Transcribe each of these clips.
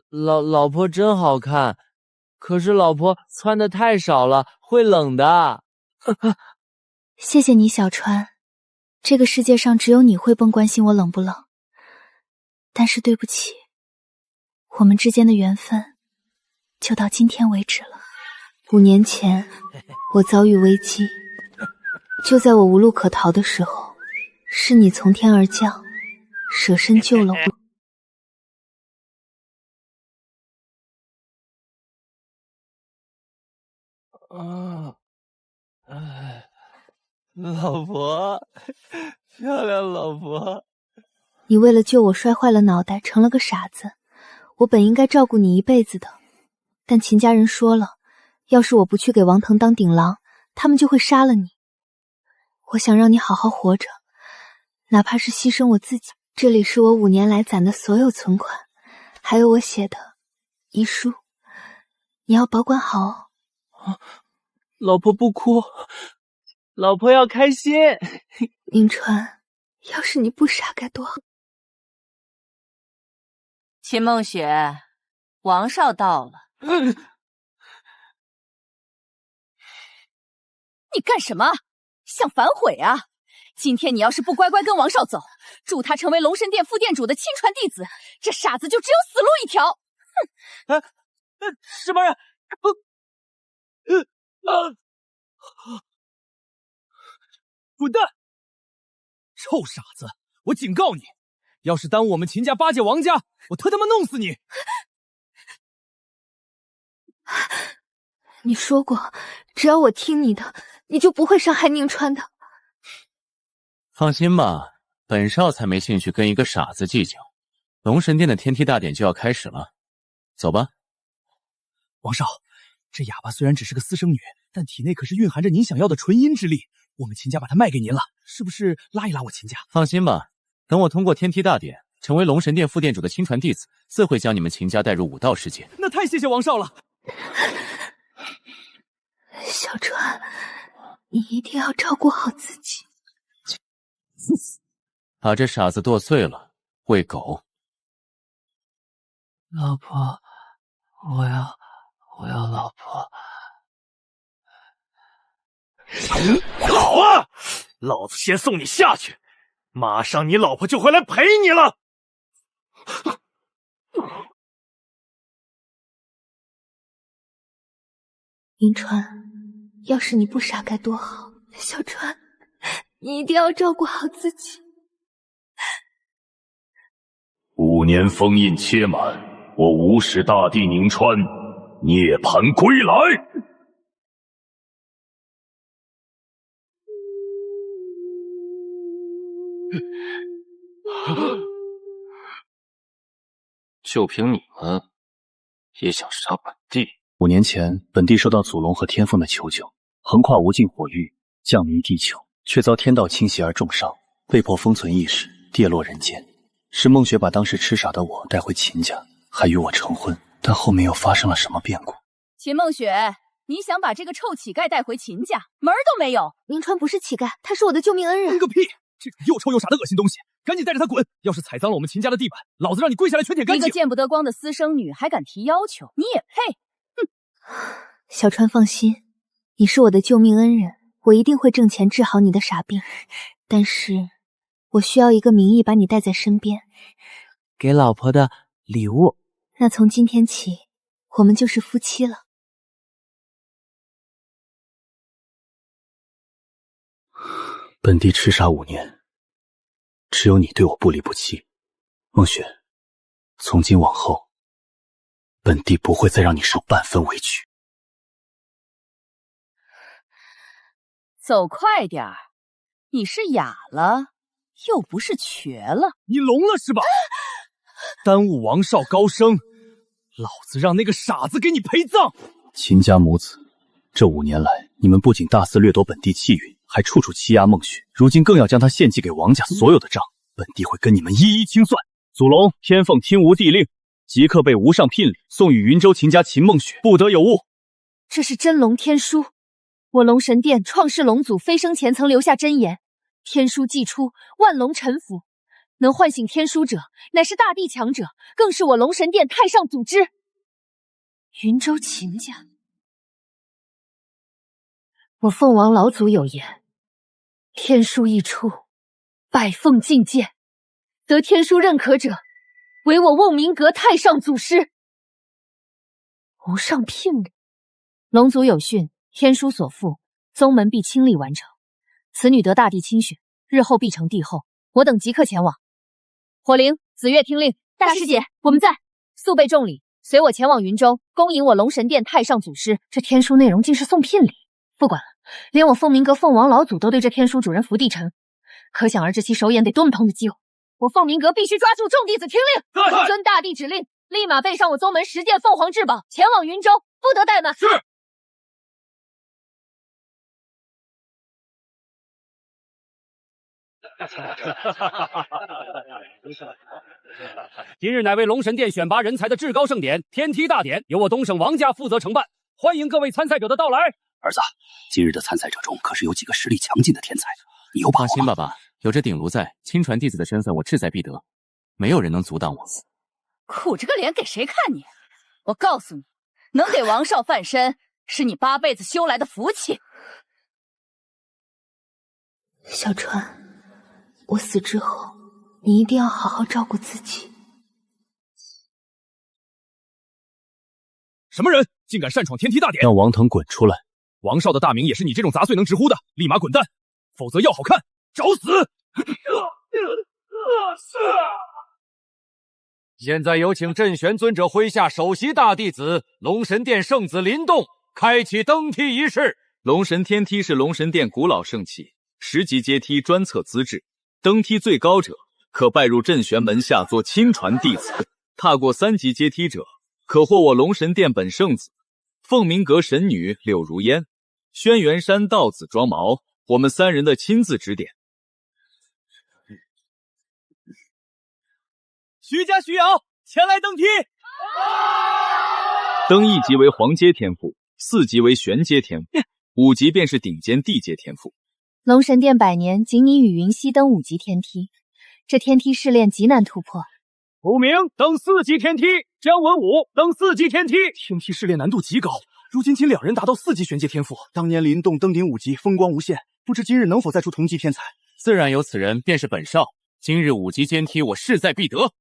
老婆真好看，可是老婆穿的太少了，会冷的。谢谢你，小川。这个世界上只有你会笨关心我冷不冷。但是对不起，我们之间的缘分就到今天为止了。5年前，我遭遇危机，就在我无路可逃的时候，是你从天而降，舍身救了我。老婆，漂亮老婆。你为了救我摔坏了脑袋，成了个傻子。我本应该照顾你一辈子的，但秦家人说了，要是我不去给王腾当顶郎，他们就会杀了你。我想让你好好活着，哪怕是牺牲我自己。这里是我5年来攒的所有存款，还有我写的遗书，你要保管好哦。老婆不哭，老婆要开心。宁川，要是你不傻该多好。秦梦雪，王少到了。你干什么？想反悔啊？今天你要是不乖乖跟王少走，助他成为龙神殿副殿主的亲传弟子，这傻子就只有死路一条。哼！什么人？滚蛋！臭傻子，我警告你，要是耽误我们秦家巴结王家，我特他妈弄死你！你说过，只要我听你的，你就不会伤害宁川的。放心吧，本少才没兴趣跟一个傻子计较。龙神殿的天梯大典就要开始了，走吧。王少，这哑巴虽然只是个私生女，但体内可是蕴含着您想要的纯阴之力。我们秦家把她卖给您了，是不是拉一拉我秦家？放心吧，等我通过天梯大典，成为龙神殿副殿主的亲传弟子，自会将你们秦家带入武道世界。那太谢谢王少了。小川，你一定要照顾好自己。把这傻子剁碎了喂狗。老婆，我要老婆。好啊，老子先送你下去，马上你老婆就会来陪你了。宁川，要是你不傻该多好。小川，你一定要照顾好自己。5年封印切满，我无始大帝宁川涅槃归来。就凭你们也想杀本帝？5年前，本帝受到祖龙和天凤的求救，横跨无尽火域，降临地球，却遭天道侵袭而重伤，被迫封存意识，跌落人间。是梦雪把当时痴傻的我带回秦家，还与我成婚，但后面又发生了什么变故？秦梦雪，你想把这个臭乞丐带回秦家，门儿都没有。宁川不是乞丐，他是我的救命恩人。你个屁！这种又臭又傻的恶心东西，赶紧带着他滚！要是踩脏了我们秦家的地板，老子让你跪下来全舔干净！一个见不得光的私生女还敢提要求，你也配？哼！小川放心，你是我的救命恩人，我一定会挣钱治好你的傻病。但是我需要一个名义把你带在身边，给老婆的礼物。那从今天起，我们就是夫妻了。本帝痴傻5年，只有你对我不离不弃。梦雪，从今往后，本帝不会再让你受半分委屈。走快点儿，你是哑了，又不是瘸了。你聋了是吧？耽误王少高升，老子让那个傻子给你陪葬！秦家母子，这5年来，你们不仅大肆掠夺本帝气运，还处处欺压梦雪，如今更要将她献祭给王家，所有的账，本帝会跟你们一一清算。祖龙、天凤听吾帝令，即刻被无上聘礼，送与云州秦家秦梦雪，不得有误。这是真龙天书，我龙神殿创世龙祖飞升前曾留下真言，天书既出，万龙臣服。能唤醒天书者，乃是大地强者，更是我龙神殿太上祖师。云州秦家，我凤王老祖有言：天书一出，百凤进见，得天书认可者，唯我瓮明阁太上祖师。无上聘礼。龙族有训，天书所赋，宗门必倾力完成。此女得大帝钦选，日后必成帝后，我等即刻前往。火灵、紫月听令，大师姐，我们在，速备重礼，随我前往云州，恭迎我龙神殿太上祖师。这天书内容竟是送聘礼，不管了，连我凤鸣阁凤王老祖都对这天书主人伏地沉，可想而知其手眼得多么痛的激我。我凤鸣阁必须抓住众弟子听令，遵大帝指令，立马备上我宗门10件凤凰至宝，前往云州，不得怠慢。是。今日乃为龙神殿选拔人才的至高盛典——天梯大典，由我东省王家负责承办，欢迎各位参赛者的到来。儿子，今日的参赛者中可是有几个实力强劲的天才，你有把握吗？放心，爸爸，有这鼎炉在，亲传弟子的身份我志在必得，没有人能阻挡我。苦着个脸给谁看你？我告诉你，能给王少翻身，是你8辈子修来的福气。小川。我死之后，你一定要好好照顾自己。什么人竟敢擅闯天梯大典？让王腾滚出来！王少的大名也是你这种杂碎能直呼的，立马滚蛋，否则要好看，找死！现在有请镇玄尊者麾下首席大弟子龙神殿圣子林动开启登梯仪式。龙神天梯是龙神殿古老圣器，10级阶梯专测资质。登梯最高者可拜入镇玄门下做亲传弟子，踏过3级阶梯者可获我龙神殿本圣子、凤鸣阁神女柳如烟、轩辕山道子庄毛，我们3人的亲自指点。徐家徐瑶前来登梯。登1级为黄阶天赋，4级为玄阶天赋，5级便是顶尖地阶天赋。龙神殿100年，仅你与云溪登5级天梯，这天梯试炼极难突破。古明登4级天梯，姜文武登4级天梯。天梯试炼难度极高，如今仅2人达到4级玄阶天赋。当年林动登顶5级，风光无限，不知今日能否再出同级天才？自然有此人，便是本少。今日5级阶梯，我势在必得。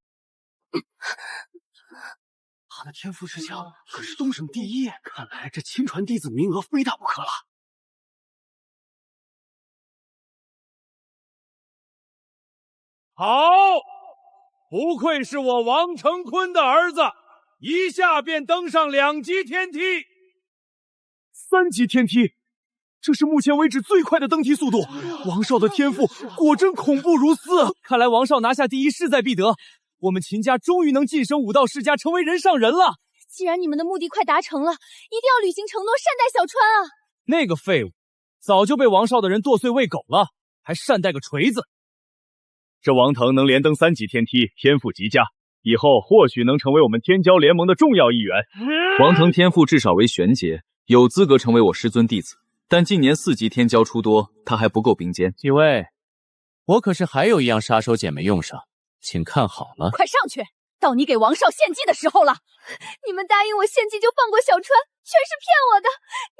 他的天赋之强可是东省第一，看来这亲传弟子名额非他不可了。好，不愧是我王成坤的儿子，一下便登上2级天梯。3级天梯，这是目前为止最快的登梯速度。王少的天赋果真恐怖如斯，看来王少拿下第一势在必得。我们秦家终于能晋升武道世家，成为人上人了。既然你们的目的快达成了，一定要履行承诺，善待小川啊！那个废物，早就被王少的人剁碎喂狗了，还善待个锤子。这王腾能连登3级天梯，天赋极佳，以后或许能成为我们天骄联盟的重要一员。王腾天赋至少为玄阶，有资格成为我师尊弟子，但近年4级天骄出多，他还不够并肩。几位，我可是还有一样杀手锏没用上，请看好了。快上去，到你给王少献祭的时候了。你们答应我献祭就放过小川，全是骗我的。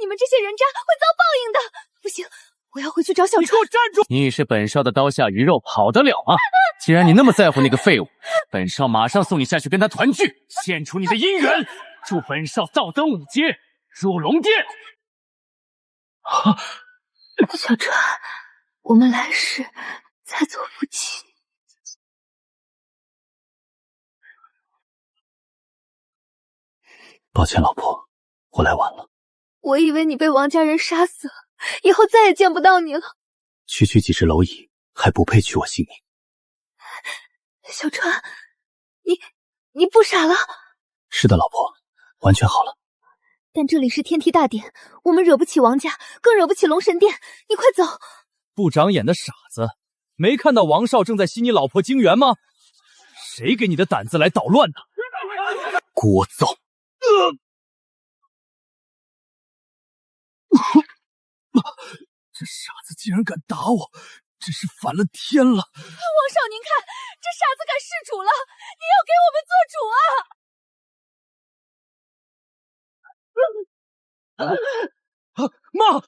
你们这些人渣会遭报应的。不行，我要回去找小川。你给我站住！你是本少的刀下鱼肉，跑得了吗？既然你那么在乎那个废物，本少马上送你下去跟他团聚，献出你的姻缘，助本少倒登5阶，入龙殿。小川，我们来世再做夫妻。抱歉，老婆，我来晚了。我以为你被王家人杀死了，以后再也见不到你了。区区几只蝼蚁，还不配取我性命。小川，你不傻了？是的，老婆，完全好了。但这里是天梯大典，我们惹不起王家，更惹不起龙神殿。你快走！不长眼的傻子，没看到王少正在吸你老婆晶元吗？谁给你的胆子来捣乱的？聒噪！这傻子竟然敢打我，真是反了天了！王少，您看，这主了，你要给我们做主啊！妈！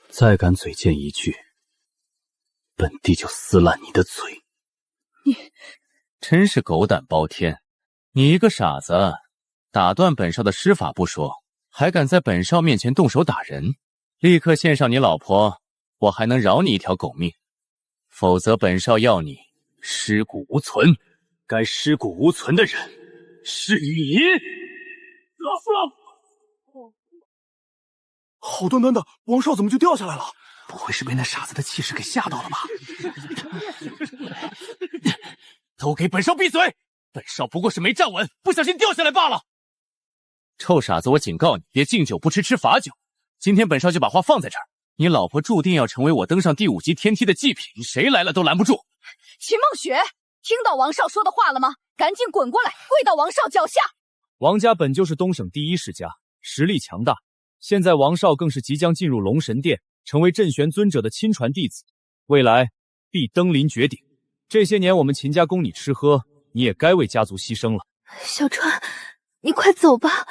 再敢嘴贱一句，本帝就撕烂你的嘴！你真是狗胆包天！你一个傻子，打断本少的施法不说，还敢在本少面前动手打人！立刻献上你老婆，我还能饶你一条狗命。否则本少要你尸骨无存。该尸骨无存的人是你！好端端的，王少怎么就掉下来了？不会是被那傻子的气势给吓到了吧？都给本少闭嘴！本少不过是没站稳，不小心掉下来罢了。臭傻子，我警告你，别敬酒不吃吃罚酒。今天本少就把话放在这儿，你老婆注定要成为我登上第5级天梯的祭品，谁来了都拦不住。秦梦雪，听到王少说的话了吗？赶紧滚过来，跪到王少脚下。王家本就是东省第1世家，实力强大。现在王少更是即将进入龙神殿，成为镇玄尊者的亲传弟子，未来必登临绝顶。这些年我们秦家供你吃喝，你也该为家族牺牲了。小川，你快走吧，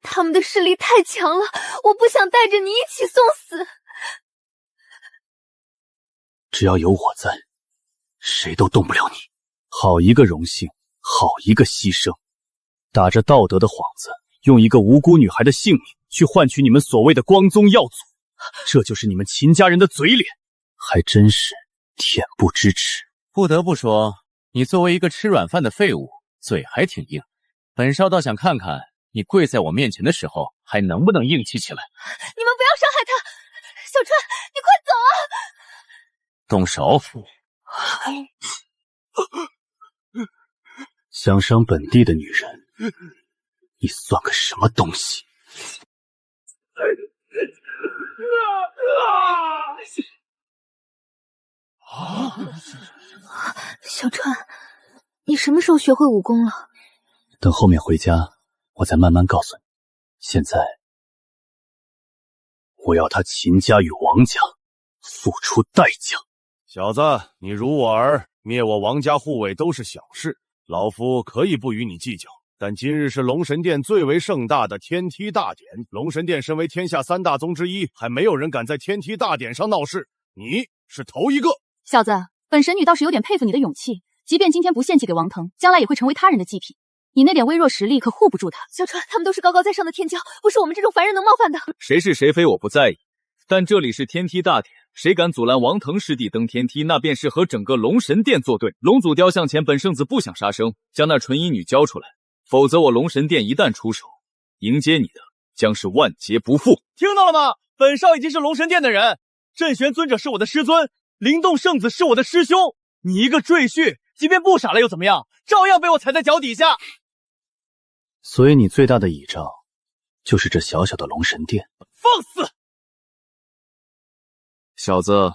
他们的势力太强了，我不想带着你一起送死。只要有我在，谁都动不了你。好一个荣幸，好一个牺牲，打着道德的幌子，用一个无辜女孩的性命去换取你们所谓的光宗耀祖，这就是你们秦家人的嘴脸，还真是恬不知耻。不得不说，你作为一个吃软饭的废物，嘴还挺硬。本少倒想看看你跪在我面前的时候还能不能硬气起来。你们不要伤害他，小川，你快走啊！动手！想伤本帝的女人，你算个什么东西？小川，你什么时候学会武功了？等后面回家，我再慢慢告诉你。现在，我要他秦家与王家付出代价。小子，你辱我儿，灭我王家护卫都是小事，老夫可以不与你计较。但今日是龙神殿最为盛大的天梯大典，龙神殿身为天下3大宗之一，还没有人敢在天梯大典上闹事，你是头一个。小子，本神女倒是有点佩服你的勇气，即便今天不献祭给王腾，将来也会成为他人的祭品。你那点微弱实力可护不住他。小川，他们都是高高在上的天骄，不是我们这种凡人能冒犯的。谁是谁非我不在意，但这里是天梯大典，谁敢阻拦王腾师弟登天梯，那便是和整个龙神殿作对。龙祖雕像前，本圣子不想杀生，将那纯衣女交出来，否则我龙神殿一旦出手，迎接你的将是万劫不复。听到了吗？本少已经是龙神殿的人，镇玄尊者是我的师尊，灵动圣子是我的师兄。你一个赘婿，即便不傻了又怎么样？照样被我踩在脚底下。所以你最大的倚仗，就是这小小的龙神殿。放肆！小子，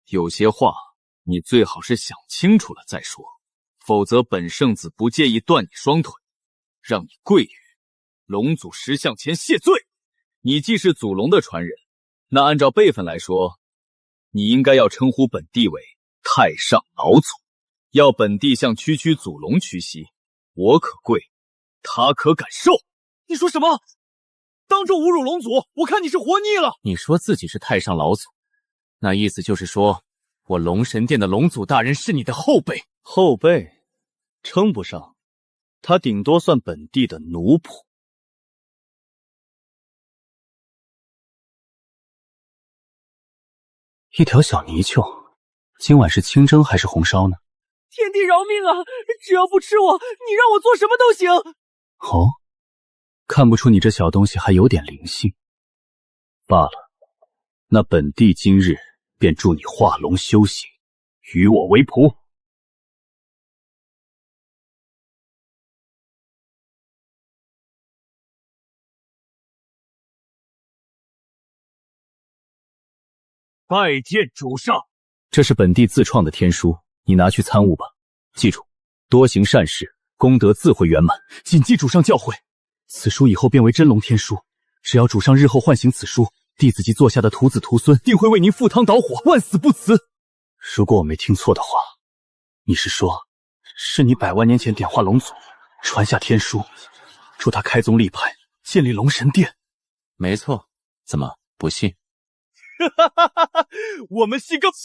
有些话你最好是想清楚了再说，否则本圣子不介意断你双腿，让你跪于龙祖石像前谢罪。你既是祖龙的传人，那按照辈分来说，你应该要称呼本帝为太上老祖，要本帝向区区祖龙屈膝，我可跪，他可感受。你说什么？当众侮辱龙祖，我看你是活腻了。你说自己是太上老祖，那意思就是说我龙神殿的龙祖大人是你的后辈。后辈称不上，他顶多算本帝的奴仆。一条小泥鳅，今晚是清蒸还是红烧呢？天地饶命啊！只要不吃我，你让我做什么都行。哦，看不出你这小东西还有点灵性。罢了，那本帝今日便助你化龙修行，与我为仆。拜见主上。这是本帝自创的天书，你拿去参悟吧。记住，多行善事，功德自会圆满。谨记主上教诲。此书以后变为真龙天书，只要主上日后唤醒此书，弟子及座下的徒子徒孙定会为您赴汤蹈火，万死不辞。如果我没听错的话，你是说，是你100万年前点化龙祖，传下天书，助他开宗立派，建立龙神殿？没错，怎么不信？我们信个屁！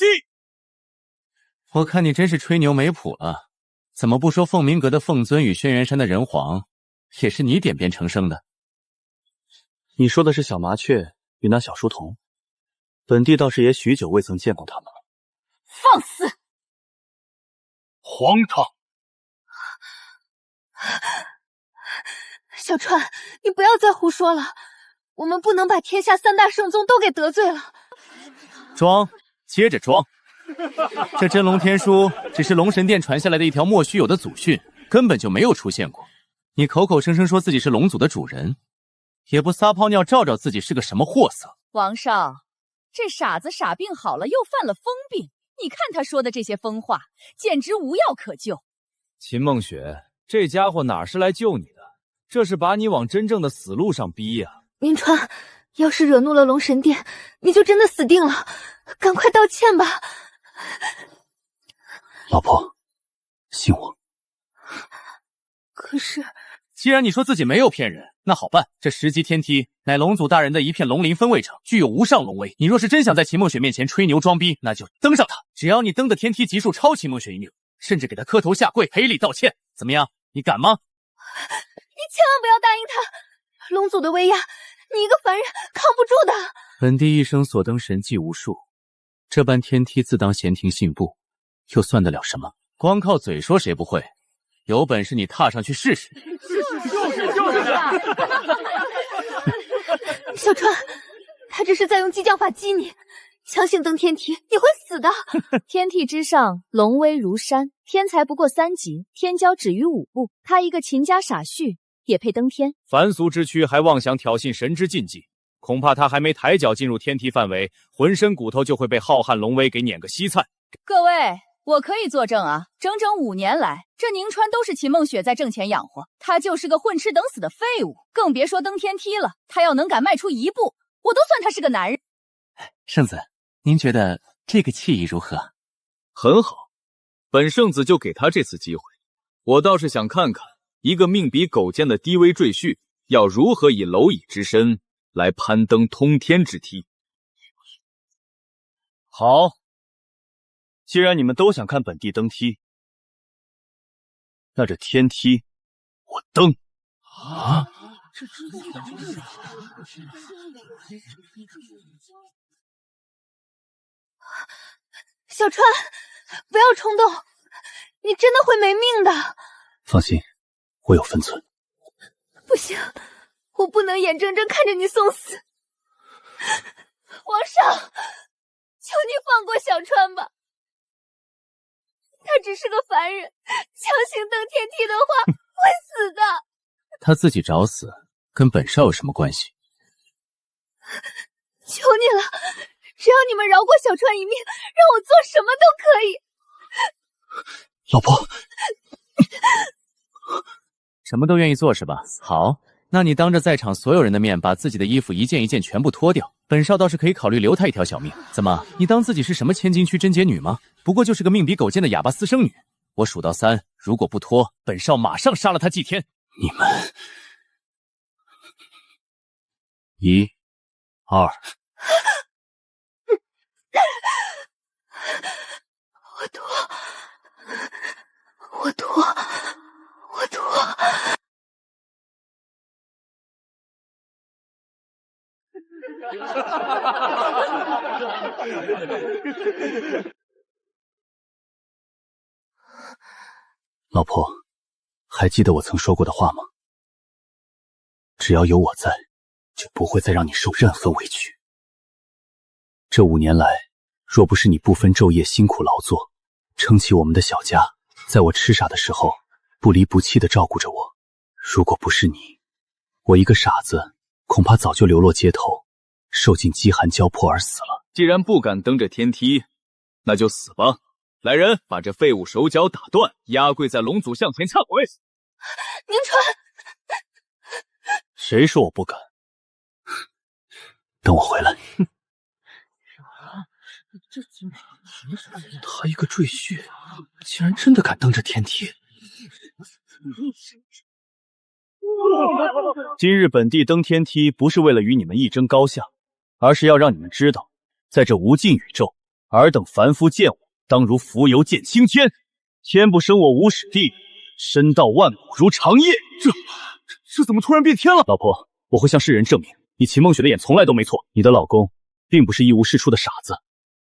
我看你真是吹牛没谱了，怎么不说凤鸣阁的凤尊与轩辕山的人皇，也是你点编成生的？你说的是小麻雀与那小书童，本帝倒是也许久未曾见过他们了。放肆！荒唐！小川，你不要再胡说了，我们不能把天下3大圣宗都给得罪了。装，接着装。这真龙天书只是龙神殿传下来的一条莫须有的祖训，根本就没有出现过。你口口声声说自己是龙族的主人，也不撒泡尿照照自己是个什么货色。王少，这傻子傻病好了又犯了疯病，你看他说的这些疯话，简直无药可救。秦梦雪，这家伙哪是来救你的，这是把你往真正的死路上逼呀！明川，要是惹怒了龙神殿，你就真的死定了，赶快道歉吧。老婆，信我。可是，既然你说自己没有骗人，那好办。这10级天梯乃龙祖大人的一片龙鳞分位城，具有无上龙威。你若是真想在秦梦雪面前吹牛装逼，那就登上它。只要你登的天梯级数超秦梦雪1米，甚至给他磕头下跪赔礼道歉，怎么样？你敢吗？你千万不要答应他，龙祖的威压，你一个凡人扛不住的。本帝一生所登神迹无数，这般天梯自当闲庭信步，又算得了什么？光靠嘴说谁不会？有本事你踏上去试试。小川，他这是在用激将法激你，强行登天梯，你会死的。天梯之上，龙威如山，天才不过3级，天骄止于5步。他一个秦家傻婿，也配登天？凡俗之躯还妄想挑衅神之禁忌，恐怕他还没抬脚进入天梯范围，浑身骨头就会被浩瀚龙威给碾个稀菜。各位，我可以作证啊，整整5年来，这宁川都是秦梦雪在挣钱养活，他就是个混吃等死的废物，更别说登天梯了。他要能敢迈出1步，我都算他是个男人。圣子，您觉得这个气议如何？很好，本圣子就给他这次机会。我倒是想看看一个命比狗贱的低微赘婿，要如何以蝼蚁之身来攀登通天之梯。好，既然你们都想看本帝登梯，那这天梯我登。啊！小川，不要冲动，你真的会没命的。放心，我有分寸。不行，我不能眼睁睁看着你送死。皇上，求你放过小川吧，他只是个凡人，强行登天梯的话会死的。他自己找死，跟本少有什么关系？求你了，只要你们饶过小川一命，让我做什么都可以。老婆，什么都愿意做是吧？好，那你当着在场所有人的面，把自己的衣服一件一件全部脱掉，本少倒是可以考虑留他一条小命。怎么，你当自己是什么千金区贞洁女吗？不过就是个命比狗贱的哑巴私生女。我数到3，如果不脱，本少马上杀了她祭天。你们1、2。我脱。老婆，还记得我曾说过的话吗？只要有我在，就不会再让你受任何委屈。这5年来，若不是你不分昼夜辛苦劳作，撑起我们的小家，在我痴傻的时候不离不弃地照顾着我，如果不是你，我一个傻子恐怕早就流落街头，受尽饥寒交迫而死了。既然不敢登这天梯，那就死吧！来人，把这废物手脚打断，压跪在龙祖像前忏悔。宁川，谁说我不敢？等我回来。他一个赘婿，竟然真的敢登这天梯！今日本地登天梯，不是为了与你们一争高下，而是要让你们知道，在这无尽宇宙，尔等凡夫见我，当如浮游见青天。天不生我无始地，身到万古如长夜。这怎么突然变天了？老婆，我会向世人证明，你秦梦雪的眼从来都没错。你的老公并不是一无是处的傻子，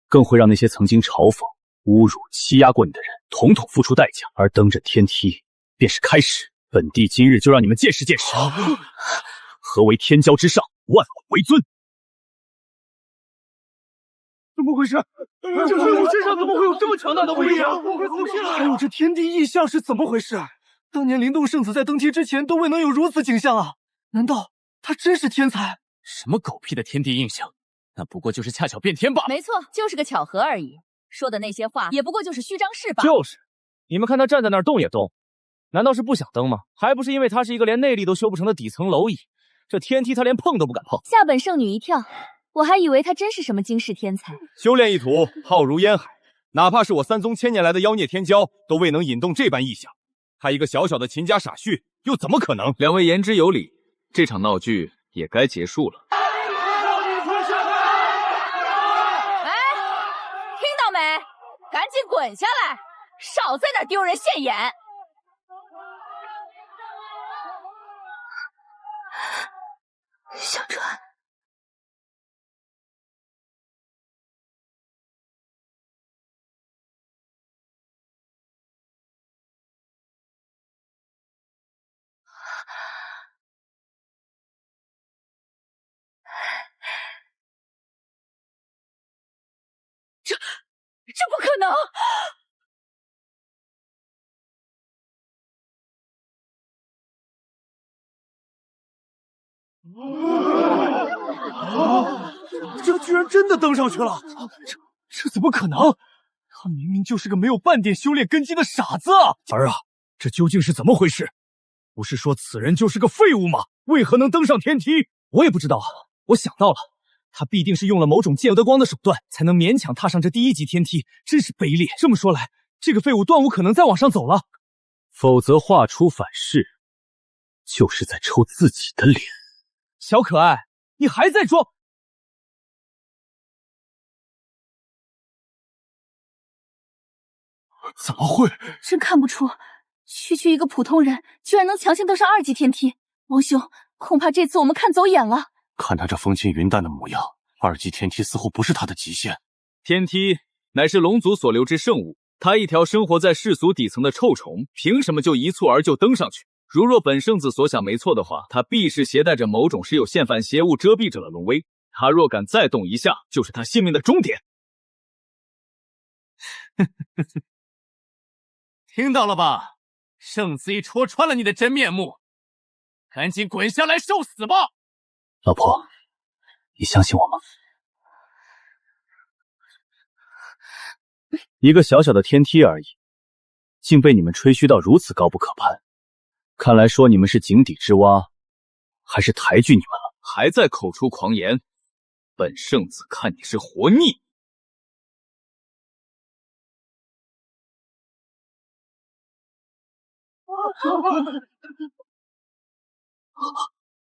更会让那些曾经嘲讽、侮辱、欺压过你的人，统统付出代价。而登这天梯，便是开始。本帝今日就让你们见识见识，何为天骄之上，万古为尊。怎么回事？这废物身上怎么会有这么强大的威力啊？还有这天地异象是怎么回事？当年灵动圣子在登梯之前都未能有如此景象啊！难道他真是天才？什么狗屁的天地印象，那不过就是恰巧变天罢了。没错，就是个巧合而已。说的那些话也不过就是虚张声势罢。就是，你们看他站在那儿动也动，难道是不想登吗？还不是因为他是一个连内力都修不成的底层蝼蚁，这天梯他连碰都不敢碰。吓本圣女一跳，我还以为他真是什么惊世天才。修炼一途，浩如烟海，哪怕是我三宗千年来的妖孽天骄，都未能引动这般异象。他一个小小的秦家傻婿，又怎么可能？两位言之有理，这场闹剧也该结束了。哎，听到没？赶紧滚下来，少在那丢人现眼！小川。这不可能！这居然真的登上去了！这怎么可能？他明明就是个没有半点修炼根基的傻子啊！儿啊，这究竟是怎么回事？不是说此人就是个废物吗？为何能登上天梯？我也不知道啊。我想到了，他必定是用了某种见得光的手段，才能勉强踏上这第一级天梯，真是卑劣。这么说来，这个废物断无可能再往上走了。否则画出反噬，就是在抽自己的脸。小可爱，你还在装？怎么会？真看不出，区一个普通人，居然能强行登上2级天梯。王兄，恐怕这次我们看走眼了。看他这风轻云淡的模样，2级天梯似乎不是他的极限。天梯乃是龙族所留之圣物，他一条生活在世俗底层的臭虫，凭什么就一蹴而就登上去？如若本圣子所想没错的话，他必是携带着某种是有现凡邪物遮蔽着了龙威。他若敢再动一下，就是他性命的终点。听到了吧？圣子已戳穿了你的真面目，赶紧滚下来受死吧！老婆，你相信我吗？一个小小的天梯而已，竟被你们吹嘘到如此高不可攀。看来说你们是井底之蛙，还是抬举你们了？还在口出狂言，本圣子看你是活腻！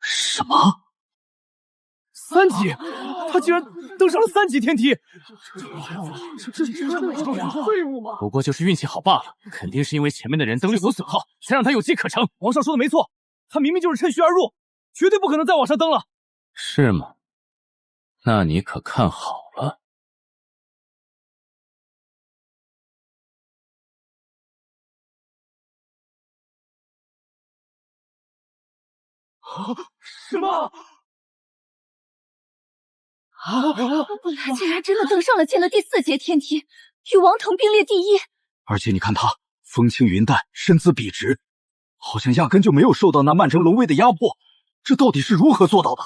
什么？3级？他竟然登上了3级天梯！这废物吗？不过就是运气好罢了，肯定是因为前面的人登力有损耗，才让他有机可乘。王少说的没错，他明明就是趁虚而入，绝对不可能再往上登了。是吗？那你可看好了。什么？他竟然真的登上了剑的第4阶天梯，与王腾并列第1。而且你看他风轻云淡，身姿笔直，好像压根就没有受到那曼城龙威的压迫，这到底是如何做到的？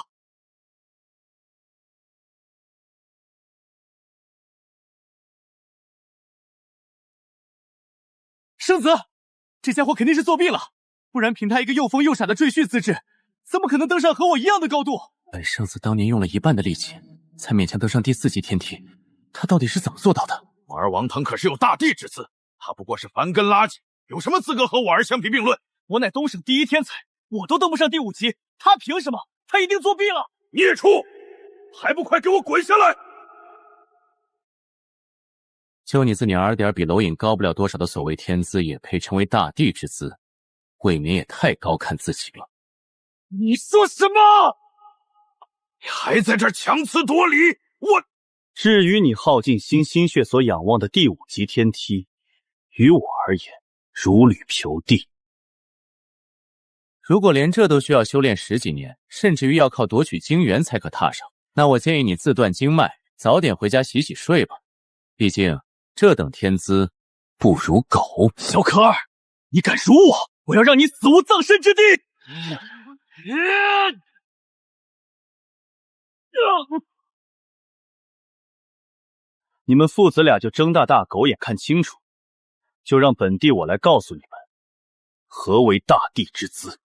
圣子，这家伙肯定是作弊了，不然凭他一个又疯又傻的赘婿资质，怎么可能登上和我一样的高度？本圣子当年用了1半的力气，才勉强登上第4级天梯，他到底是怎么做到的？我儿王腾可是有大帝之资，他不过是凡根垃圾，有什么资格和我儿相提并论？我乃东省第一天才，我都登不上第5级，他凭什么？他一定作弊了！孽畜，还不快给我滚下来！就你自你儿点比蝼蚁高不了多少的所谓天资，也配称为大帝之资，未免也太高看自己了。你说什么？你还在这儿强词夺理！我至于你耗尽心血所仰望的第5级天梯，于我而言如履平地。如果连这都需要修炼10几年，甚至于要靠夺取精元才可踏上，那我建议你自断经脉，早点回家洗洗睡吧。毕竟这等天资不如狗。小可儿，你敢辱我，我要让你死无葬身之地！你们父子俩就睁大狗眼看清楚，就让本帝我来告诉你们，何为大帝之资。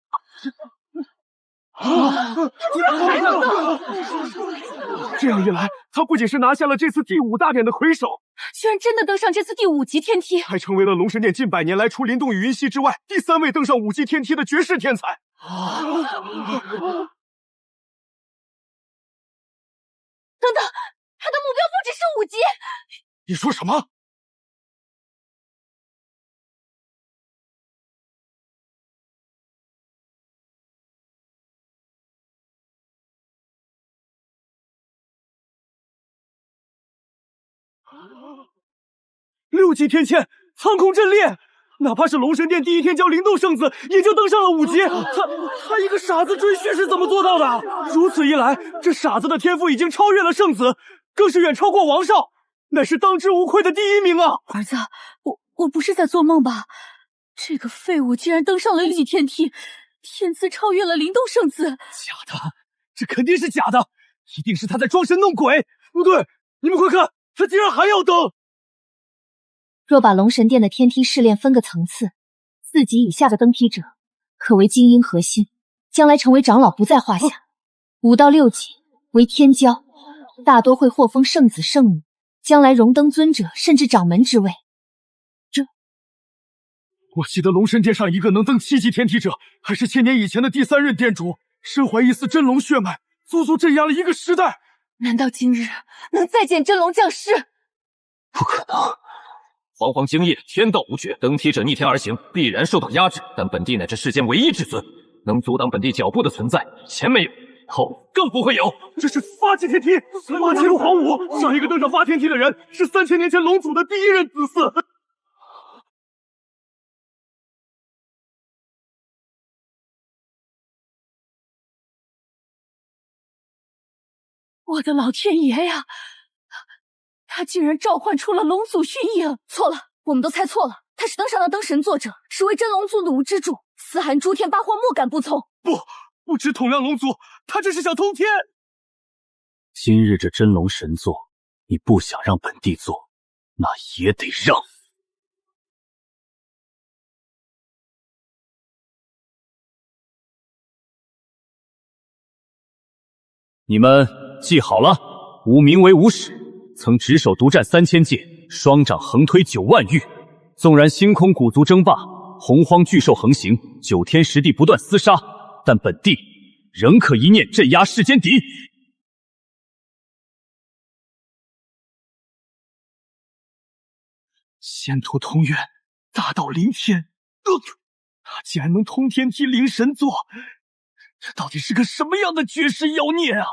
这样一来，他不仅是拿下了这次第5大典的魁首，居然真的登上这次第5级天梯，还成为了龙神殿近100年来除林动与云溪之外第3位登上5级天梯的绝世天才。等等，他的目标不只是5级。你说什么？6级天堑，苍空阵列，哪怕是龙神殿第一天教灵动圣子，也就登上了5级。他一个傻子追血是怎么做到的？如此一来，这傻子的天赋已经超越了圣子，更是远超过王少，乃是当之无愧的第1名啊！儿子，我不是在做梦吧？这个废物竟然登上了6级天梯，天资超越了灵动圣子。假的，这肯定是假的，一定是他在装神弄鬼。不对，你们快看，他竟然还要登！若把龙神殿的天梯试炼分个层次，4级以下的登梯者可为精英核心，将来成为长老不在话下。5到6级为天骄，大多会获封圣子圣母，将来荣登尊者甚至掌门之位。我记得龙神殿上一个能登7级天梯者，还是1000年以前的第3任殿主，身怀一丝真龙血脉，足足镇压了1个时代。难道今日能再见真龙降世？不可能！煌煌经业，天道无绝，登梯者逆天而行，必然受到压制。但本帝乃这世间唯一至尊，能阻挡本帝脚步的存在，前没有，后更不会有。这是8级天梯，8级如黄武，上一个登上8天梯的人是3000年前龙祖的第1任子嗣。我的老天爷呀！他竟然召唤出了龙祖迅影！错了，我们都猜错了，他是登上了灯神作者，是为真龙族弩之主，四海诸天八荒莫敢不从。不止统亮龙族，他这是想通天。今日这真龙神作，你不想让本帝做，那也得让。你们记好了，吾名为无始，曾执手独占3000界，双掌横推9万域。纵然星空古族争霸，洪荒巨兽横行，9天10地不断厮杀，但本帝仍可一念镇压世间敌。仙途通渊，大道临天。他竟然能通天梯灵神座，这到底是个什么样的绝世妖孽啊！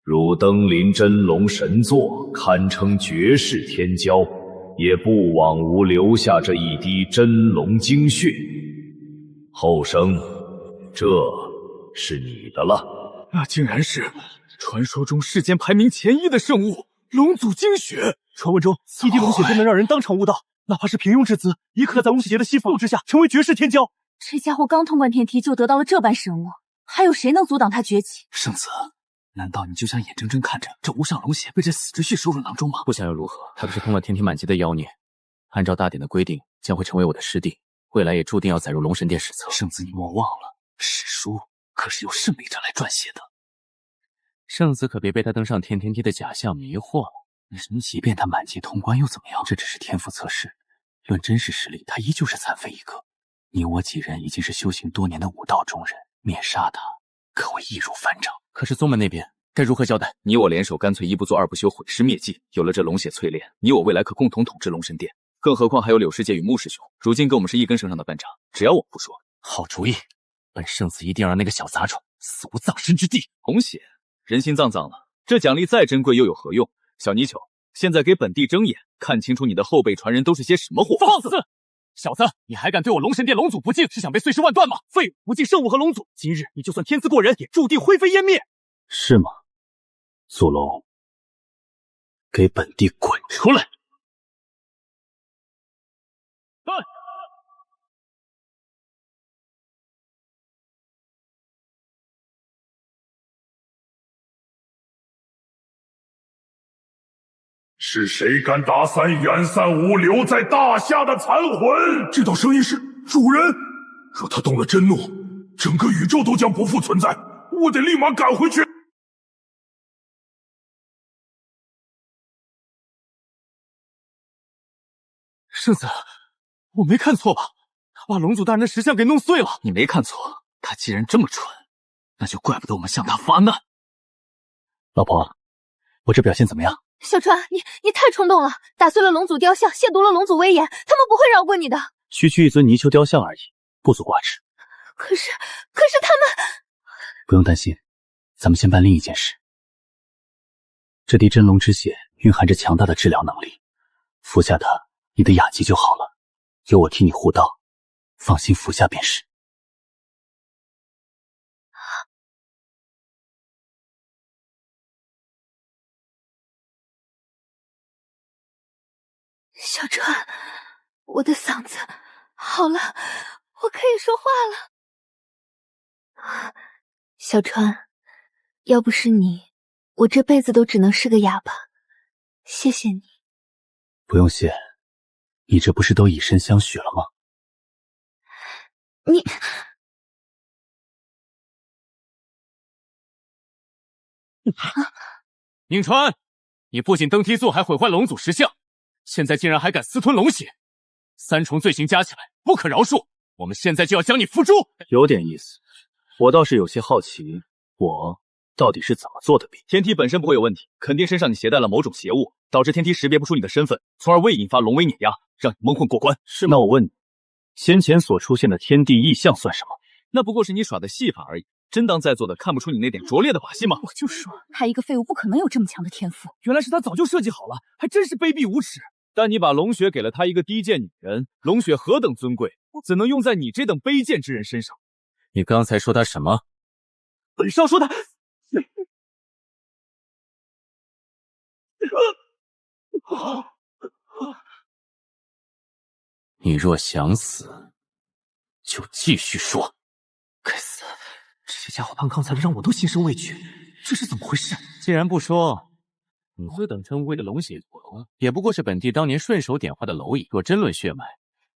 汝登临真龙神座，堪称绝世天骄，也不枉吾留下这一滴真龙精血。后生，这是你的了。那竟然是传说中世间排名前1的圣物龙祖精血。传闻中，一滴龙血便能让人当场悟道，哪怕是平庸之子，也可在龙邪的吸附之下成为绝世天骄。这家伙刚通关天梯就得到了这般神物，还有谁能阻挡他崛起？圣子，难道你就想眼睁睁看着这无上龙血被这死之血收入囊中吗？不想又如何？他可是通了天梯满级的妖孽，按照大典的规定，将会成为我的师弟。未来也注定要载入龙神殿史册。圣子，你莫忘了，史书可是由胜利者来撰写的。圣子可别被他登上天梯的假象迷惑了。即便他满级通关又怎么样？这只是天赋测试，论真实实力，他依旧是残废一个。你我几人已经是修行多年的武道中人，灭杀他可谓易如反掌。可是宗门那边该如何交代？你我联手，干脆一不做二不休，毁尸灭迹。有了这龙血淬炼，你我未来可共同统治龙神殿。更何况还有柳师姐与穆师兄，如今跟我们是一根绳上的班长，只要我不说，好主意。本圣子一定让那个小杂种死无葬身之地。红血，人心脏脏了，这奖励再珍贵又有何用？小泥鳅，现在给本帝睁眼，看清楚你的后辈传人都是些什么货！放肆！小子，你还敢对我龙神殿龙祖不敬，是想被碎尸万段吗？废物，不敬圣物和龙祖，今日你就算天资过人，也注定灰飞烟灭。是吗？祖龙，给本帝滚出来！是谁敢打散远散无留在大夏的残魂？这道声音是主人。若他动了真怒，整个宇宙都将不复存在。我得立马赶回去。圣子，我没看错吧？他把龙祖大人的石像给弄碎了。你没看错，他既然这么蠢，那就怪不得我们向他发难。老婆，我这表现怎么样？小川，你太冲动了，打碎了龙祖雕像，亵渎了龙祖威严，他们不会饶过你的。区区一尊泥鳅雕像而已，不足挂齿。可是他们……不用担心，咱们先办另一件事。这滴真龙之血蕴含着强大的治疗能力，服下它，你的雅疾就好了。由我替你护道，放心服下便是。小川，我的嗓子好了，我可以说话了。小川，要不是你，我这辈子都只能是个哑巴。谢谢你。不用谢，你这不是都以身相许了吗？你……宁川，你不仅登梯速，还毁坏龙祖石像。现在竟然还敢私吞龙血，三重罪行加起来不可饶恕。我们现在就要将你付诸。有点意思，我倒是有些好奇，我到底是怎么做的弊？天梯本身不会有问题，肯定身上你携带了某种邪物，导致天梯识别不出你的身份，从而未引发龙威碾压，让你蒙混过关。是吗？那我问你，先前所出现的天地异象算什么？那不过是你耍的戏法而已。真当在座的看不出你那点拙劣的把戏吗？我就说，他一个废物不可能有这么强的天赋。原来是他早就设计好了，还真是卑鄙无耻。但你把龙血给了他一个低贱女人，龙血何等尊贵，怎能用在你这等卑贱之人身上？你刚才说他什么？本少说他……你若想死，就继续说。该死！这些家伙攀刚才的让我都心生畏惧，这是怎么回事？既然不说，你此等称谓的龙血祖龙，也不过是本帝当年顺手点化的蝼蚁。若真论血脉，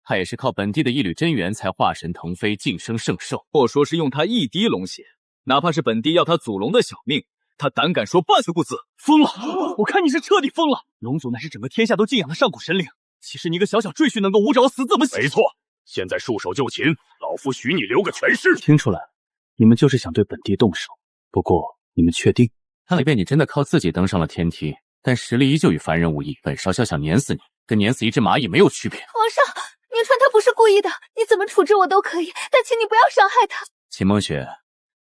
他也是靠本帝的一缕真元才化神腾飞，晋升圣兽。或说是用他一滴龙血，哪怕是本帝要他祖龙的小命，他胆敢说半个不字。疯了！我看你是彻底疯了。龙祖乃是整个天下都敬仰的上古神灵，岂是你个小小赘婿能够无着死怎么行？没错，现在束手就擒，老夫许你留个全尸。听出来，你们就是想对本帝动手。不过，你们确定？即便你真的靠自己登上了天梯，但实力依旧与凡人无异。本少校想碾死你，跟碾死一只蚂蚁没有区别。皇上，宁川他不是故意的，你怎么处置我都可以，但请你不要伤害他。秦梦雪，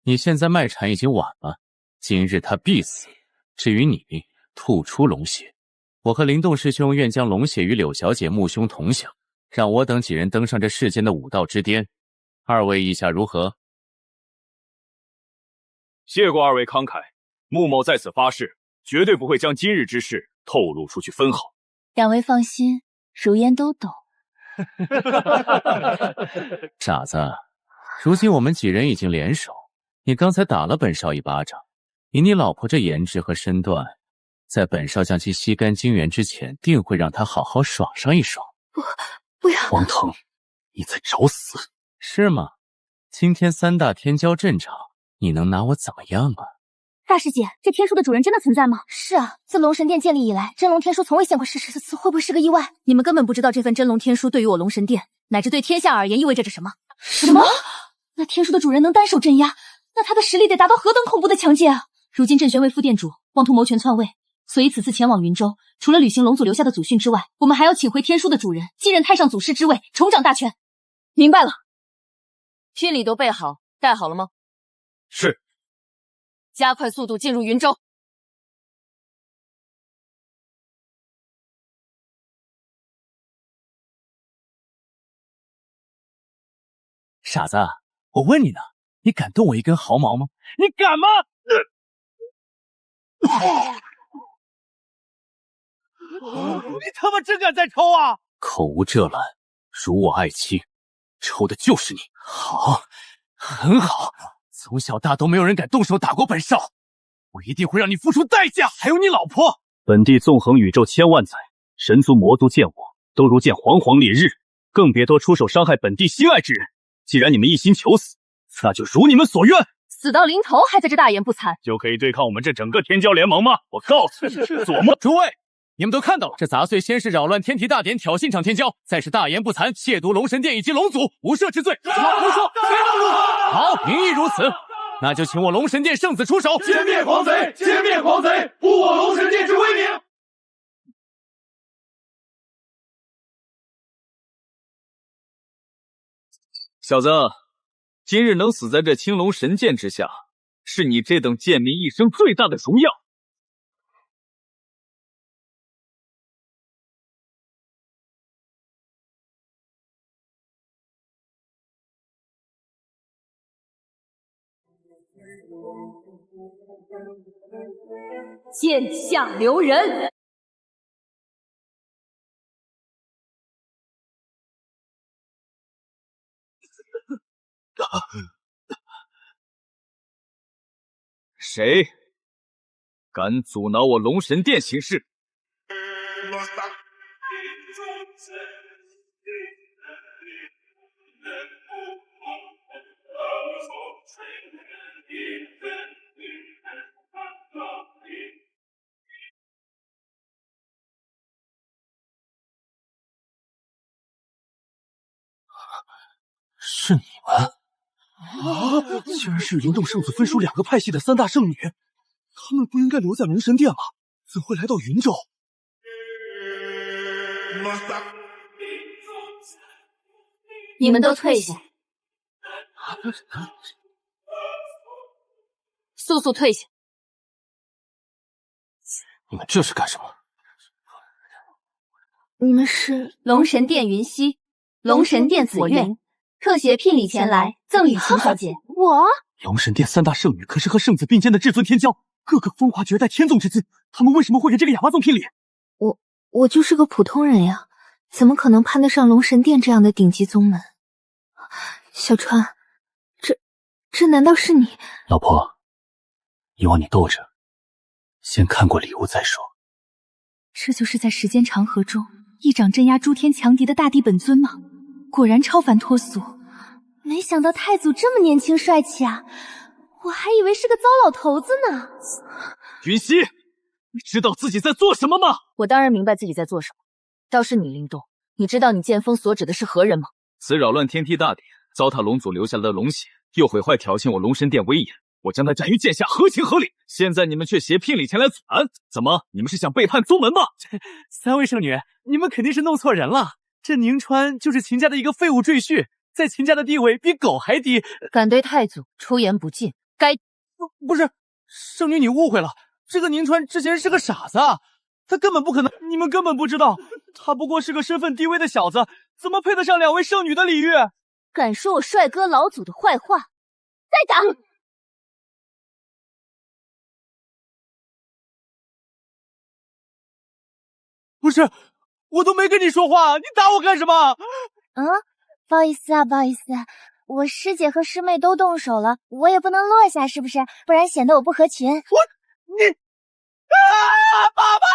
你现在卖产已经晚了，今日他必死。至于你，吐出龙血，我和灵动师兄愿将龙血与柳小姐睦兄同享，让我等几人登上这世间的武道之巅。二位意下如何？谢过二位慷慨，穆某在此发誓，绝对不会将今日之事透露出去分毫。两位放心，如烟都懂。傻子，如今我们几人已经联手，你刚才打了本少一巴掌，以你老婆这颜值和身段，在本少将其吸干精元之前，定会让他好好爽上一爽。不要！王腾，你在找死是吗？今天3大天骄镇场，你能拿我怎么样啊？大师姐，这天书的主人真的存在吗？是啊，自龙神殿建立以来，真龙天书从未现过世，这会不会是个意外？你们根本不知道这份真龙天书对于我龙神殿乃至对天下而言意味着什么。什么？那天书的主人能单手镇压，那他的实力得达到何等恐怖的强界啊！如今郑玄为副殿主，妄图谋权篡位，所以此次前往云州，除了履行龙祖留下的祖训之外，我们还要请回天书的主人，继任太上祖师之位，重掌大权。明白了。聘礼都备好，带好了吗？是。加快速度进入云州。傻子，我问你呢，你敢动我一根毫毛吗？你敢吗？你他妈真敢再抽啊！口无遮拦，辱我爱妻，抽的就是你。好，很好。从小大都没有人敢动手打过本少，我一定会让你付出代价。还有你老婆。本帝纵横宇宙千万载，神族魔族见我都如见煌煌烈日，更别多出手伤害本帝心爱之人。既然你们一心求死，那就如你们所愿。死到临头还在这大言不惭，就可以对抗我们这整个天骄联盟吗？我告诉你，做梦！诸位，你们都看到了，这杂碎先是扰乱天体大典，挑衅场天骄，再是大言不惭，亵渎龙神殿以及龙祖，无赦之罪。什么？胡说！谁动怒？好，明意如此，那就请我龙神殿圣子出手，歼灭狂贼！歼灭狂贼！护我龙神殿之威名！小子，今日能死在这青龙神剑之下，是你这等贱民一生最大的荣耀。剑下留人。谁敢阻挠我龙神殿行事？是你们！竟然是灵动圣子分属2个派系的3大圣女，她们不应该留在龙神殿吗？怎会来到云州？你们都退下，速速退下！你们这是干什么？你们是龙神殿云溪，龙神殿紫苑。特携聘礼前来，赠与秦小姐。我龙神殿3大圣女可是和圣子并肩的至尊天骄，个个风华绝代，天纵之姿，他们为什么会给这个哑巴送聘礼？我就是个普通人呀，怎么可能攀得上龙神殿这样的顶级宗门？小川，这难道是你？老婆，以往你斗着，先看过礼物再说。这就是在时间长河中一掌镇压诸天强敌的大帝本尊吗？果然超凡脱俗，没想到太祖这么年轻帅气啊！我还以为是个糟老头子呢。云溪，你知道自己在做什么吗？我当然明白自己在做什么。倒是你灵动，你知道你剑锋所指的是何人吗？此扰乱天梯大典，糟蹋龙祖留下来的龙血，又毁坏挑衅我龙神殿威严，我将他斩于剑下，合情合理。现在你们却携聘礼前来阻拦，怎么？你们是想背叛宗门吗？3位圣女，你们肯定是弄错人了。这宁川就是秦家的一个废物赘婿，在秦家的地位比狗还低，敢对太祖出言不敬，该……不是，圣女你误会了，这个宁川之前是个傻子，他根本不可能，你们根本不知道，他不过是个身份低微的小子，怎么配得上2位圣女的礼遇？敢说我帅哥老祖的坏话，再打！不是。我都没跟你说话，你打我干什么？不好意思啊，不好意思，我师姐和师妹都动手了，我也不能落下，是不是？不然显得我不合群。爸爸，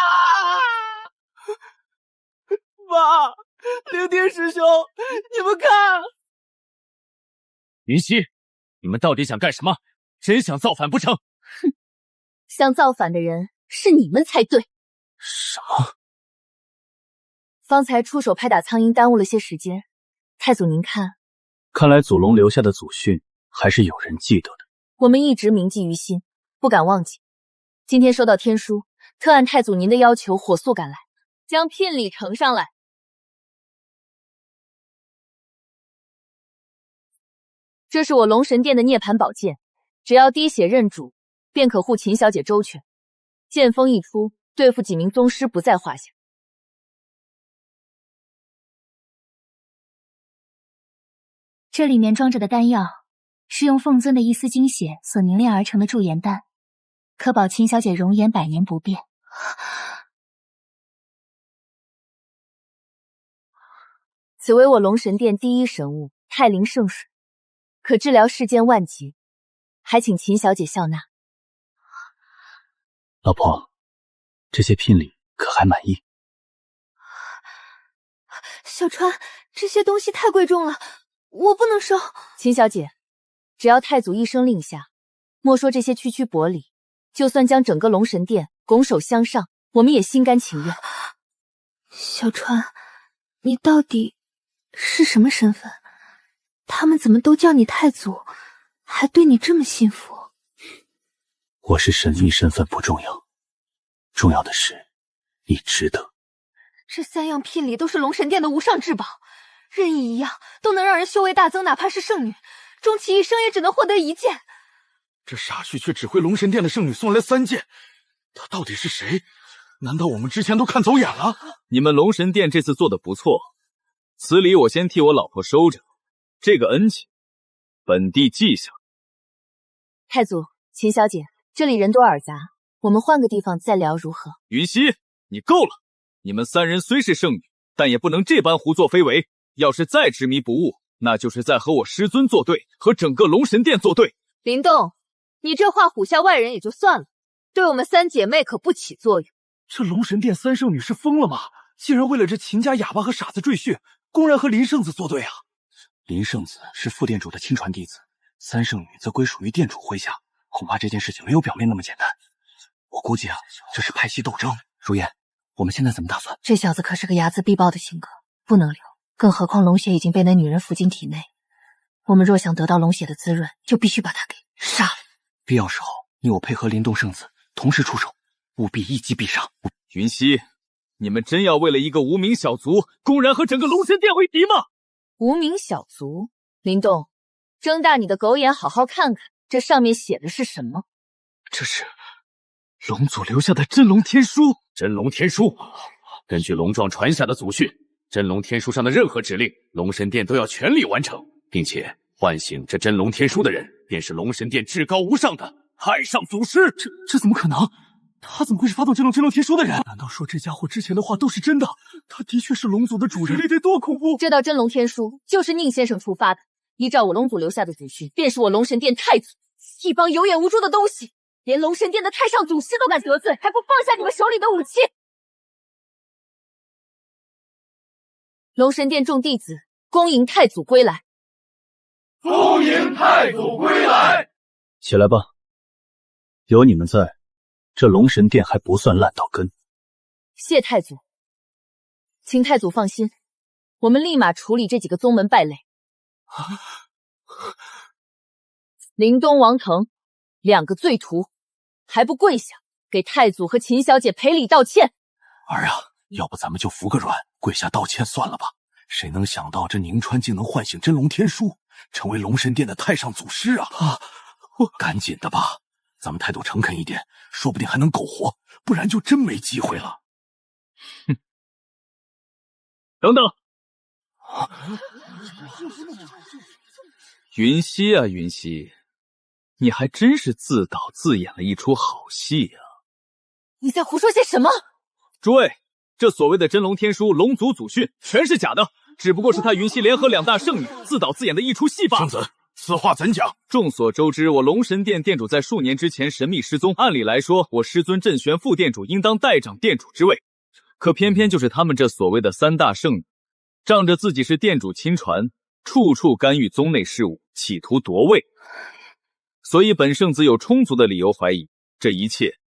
妈，灵帝师兄，你们看！云溪，你们到底想干什么？真想造反不成？哼，想造反的人是你们才对。什么？方才出手拍打苍鹰耽误了些时间，太祖您看。看来祖龙留下的祖训还是有人记得的。我们一直铭记于心，不敢忘记。今天收到天书，特按太祖您的要求火速赶来，将聘礼呈上来。这是我龙神殿的涅槃宝剑，只要滴血认主，便可护秦小姐周全。剑锋一出，对付几名宗师不在话下。这里面装着的丹药是用凤尊的一丝精血所凝炼而成的驻颜丹，可保秦小姐容颜百年不变。此为我龙神殿第一神物太灵圣水，可治疗世间万疾，还请秦小姐笑纳。老婆，这些聘礼可还满意？小川，这些东西太贵重了，我不能收。秦小姐，只要太祖一声令下，莫说这些区区薄礼，就算将整个龙神殿拱手相上，我们也心甘情愿。小川，你到底是什么身份？他们怎么都叫你太祖，还对你这么信服？我是神秘身份不重要，重要的是你值得。这3样聘礼都是龙神殿的无上至宝，任意一样都能让人修为大增，哪怕是圣女，终其一生也只能获得1件。这傻旭却只会龙神殿的圣女送来3件，他到底是谁？难道我们之前都看走眼了？你们龙神殿这次做的不错，此礼我先替我老婆收着，这个恩情，本帝记下。太祖，秦小姐，这里人多耳杂，我们换个地方再聊如何？云溪，你够了！你们3人虽是圣女，但也不能这般胡作非为。要是再执迷不悟，那就是在和我师尊作对，和整个龙神殿作对。林动，你这话唬下外人也就算了，对我们3姐妹可不起作用。这龙神殿3圣女是疯了吗？竟然为了这秦家哑巴和傻子赘婿，公然和林圣子作对啊！林圣子是副殿主的亲传弟子，3圣女则归属于殿主麾下，恐怕这件事情没有表面那么简单。我估计啊，这是派系斗争。如烟，我们现在怎么打算？这小子可是个睚眦必报的性格，不能留。更何况龙血已经被那女人服进体内，我们若想得到龙血的滋润，就必须把她给杀了。必要时候，你我配合林动圣子同时出手，务必一击必杀。云溪，你们真要为了一个无名小卒，公然和整个龙神殿为敌吗？无名小卒，林动，睁大你的狗眼，好好看看，这上面写的是什么？这是龙祖留下的真龙天书。真龙天书，根据龙壮传下的祖训，真龙天书上的任何指令，龙神殿都要全力完成，并且唤醒这真龙天书的人，便是龙神殿至高无上的太上祖师。这怎么可能？他怎么会是发动真龙天书的人？难道说这家伙之前的话都是真的？他的确是龙族的主人，这得多恐怖！这道真龙天书就是宁先生出发的，依照我龙祖留下的祖训，便是我龙神殿太祖。一帮有眼无珠的东西，连龙神殿的太上祖师都敢得罪，还不放下你们手里的武器！龙神殿众弟子恭迎太祖归来。恭迎太祖归来！起来吧，有你们在，这龙神殿还不算烂到根。谢太祖，请太祖放心，我们立马处理这几个宗门败类。林东、王腾2个罪徒，还不跪下给太祖和秦小姐赔礼道歉？儿啊，要不咱们就服个软，跪下道歉算了吧。谁能想到这宁川竟能唤醒真龙天书，成为龙神殿的太上祖师啊！赶紧的吧，咱们态度诚恳一点，说不定还能苟活，不然就真没机会了。哼！等等，云溪啊云溪，你还真是自导自演了一出好戏啊！你在胡说些什么？诸位，这所谓的真龙天书、龙族祖训全是假的，只不过是他云溪联合2大圣女自导自演的一出戏罢了。圣子，此话怎讲？众所周知，我龙神殿殿主在数年之前神秘失踪，按理来说，我师尊镇玄副殿主应当代掌殿主之位，可偏偏就是他们这所谓的3大圣女，仗着自己是店主亲传，处处干预宗内事务，企图夺位。所以本圣子有充足的理由怀疑，这一切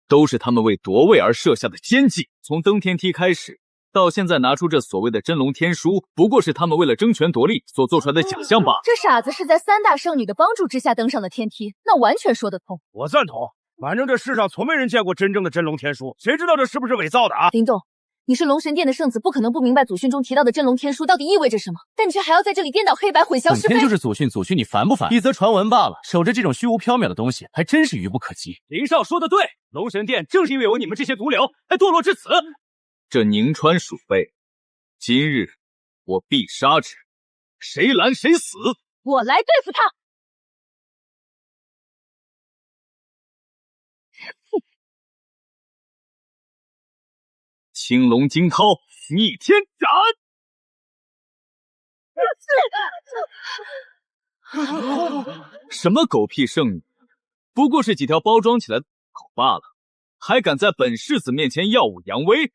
都是他们为夺位而设下的奸计。从登天梯开始，到现在拿出这所谓的真龙天书，不过是他们为了争权夺利所做出来的假象罢了。这傻子是在三大圣女的帮助之下登上的天梯，那完全说得通。我赞同，反正这世上从没人见过真正的真龙天书，谁知道这是不是伪造的啊？林动，你是龙神殿的圣子，不可能不明白祖训中提到的真龙天书到底意味着什么，但你却还要在这里颠倒黑白，混淆是非。本天就是祖训，祖训你烦不烦？一则传闻罢了，守着这种虚无缥缈的东西，还真是愚不可及。林少说的对，龙神殿正是因为有你们这些毒瘤，才堕落至此。这宁川鼠辈，今日我必杀之，谁拦谁死。我来对付他。青龙惊涛，逆天斩！什么狗屁圣女，不过是几条包装起来的狗罢了，还敢在本世子面前耀武扬威！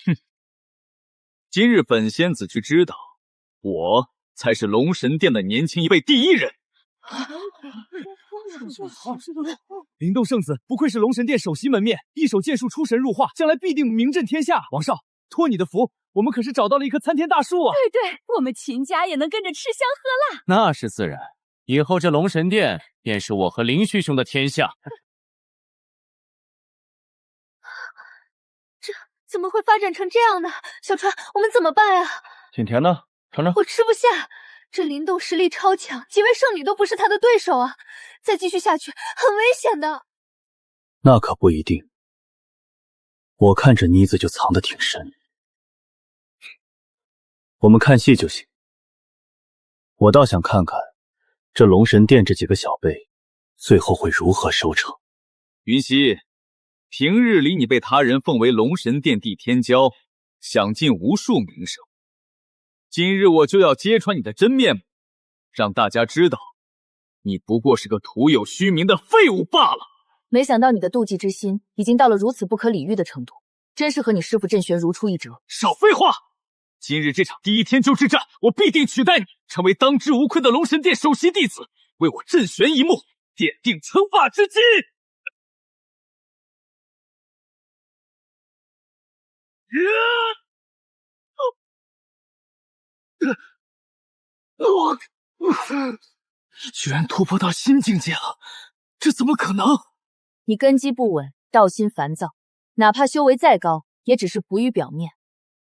哼！今日本仙子就知道，我才是龙神殿的年轻一辈第一人。灵动圣子不愧是龙神殿首席门面，一手剑术出神入化，将来必定名震天下。王少，托你的福，我们可是找到了一棵参天大树啊！对对，我们秦家也能跟着吃香喝辣。那是自然，以后这龙神殿便是我和林旭兄的天下。这怎么会发展成这样呢？小川，我们怎么办啊？挺甜的，尝尝。我吃不下。这林动实力超强，几位圣女都不是他的对手啊！再继续下去很危险的。那可不一定，我看这妮子就藏得挺深。我们看戏就行。我倒想看看这龙神殿这几个小辈最后会如何收场。云溪，平日里你被他人奉为龙神殿地天骄，享尽无数名声。今日我就要揭穿你的真面目，让大家知道，你不过是个徒有虚名的废物罢了。没想到你的妒忌之心已经到了如此不可理喻的程度，真是和你师父郑玄如出一辙。少废话！今日这场第一天究之战，我必定取代你，成为当之无愧的龙神殿首席弟子，为我郑玄一幕奠定称霸之基。你居然突破到新境界了，这怎么可能？你根基不稳，道心烦躁，哪怕修为再高，也只是浮于表面。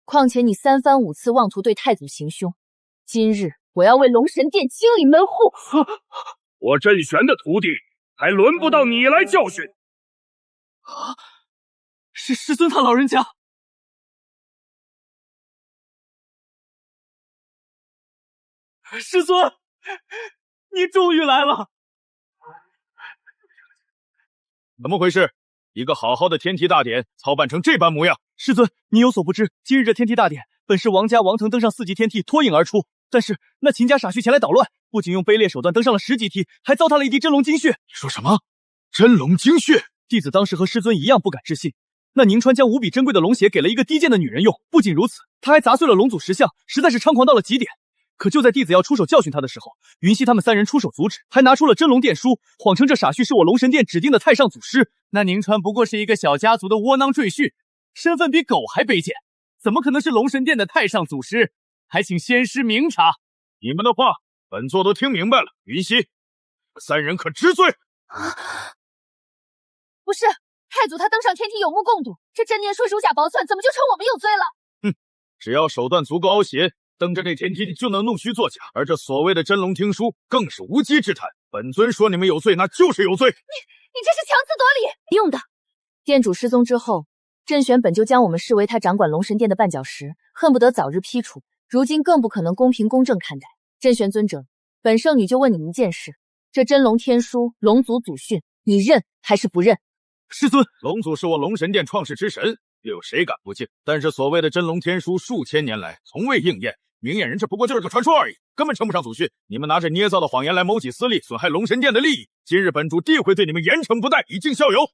况且你3番5次妄图对太祖行凶，今日我要为龙神殿清理门户。我郑玄的徒弟，还轮不到你来教训。是师尊他老人家。师尊，你终于来了！怎么回事？一个好好的天梯大典，操办成这般模样。师尊，你有所不知，今日这天梯大典本是王家王腾登上4级天梯脱颖而出，但是那秦家傻旭前来捣乱，不仅用卑劣手段登上了10级梯，还糟蹋了一滴真龙精血。你说什么？真龙精血？弟子当时和师尊一样不敢置信。那宁川将无比珍贵的龙血给了一个低贱的女人用，不仅如此，他还砸碎了龙祖石像，实在是猖狂到了极点。可就在弟子要出手教训他的时候，云溪他们3人出手阻止，还拿出了真龙殿书，谎称这傻旭是我龙神殿指定的太上祖师。那宁川不过是一个小家族的窝囊赘婿，身份比狗还卑贱，怎么可能是龙神殿的太上祖师？还请仙师明察。你们的话，本座都听明白了。云溪，3人可知罪？不是，太祖他登上天梯有目共睹，这真念书如假包篡，怎么就称我们有罪了？哼，只要手段足够凹邪，登着这天梯就能弄虚作假，而这所谓的真龙听书更是无稽之谈。本尊说你们有罪，那就是有罪。你这是强词夺理！用的。殿主失踪之后，郑玄本就将我们视为他掌管龙神殿的绊脚石，恨不得早日批除。如今更不可能公平公正看待。郑玄尊者，本圣女就问你一件事：这真龙天书、龙族祖训，你认还是不认？师尊，龙祖是我龙神殿创世之神，又有谁敢不敬？但是所谓的真龙天书，数千年来从未应验。明眼人这不过就是个传说而已，根本称不上祖训。你们拿着捏造的谎言来谋己私利，损害龙神殿的利益，今日本主定会对你们严惩不贷，以儆效尤。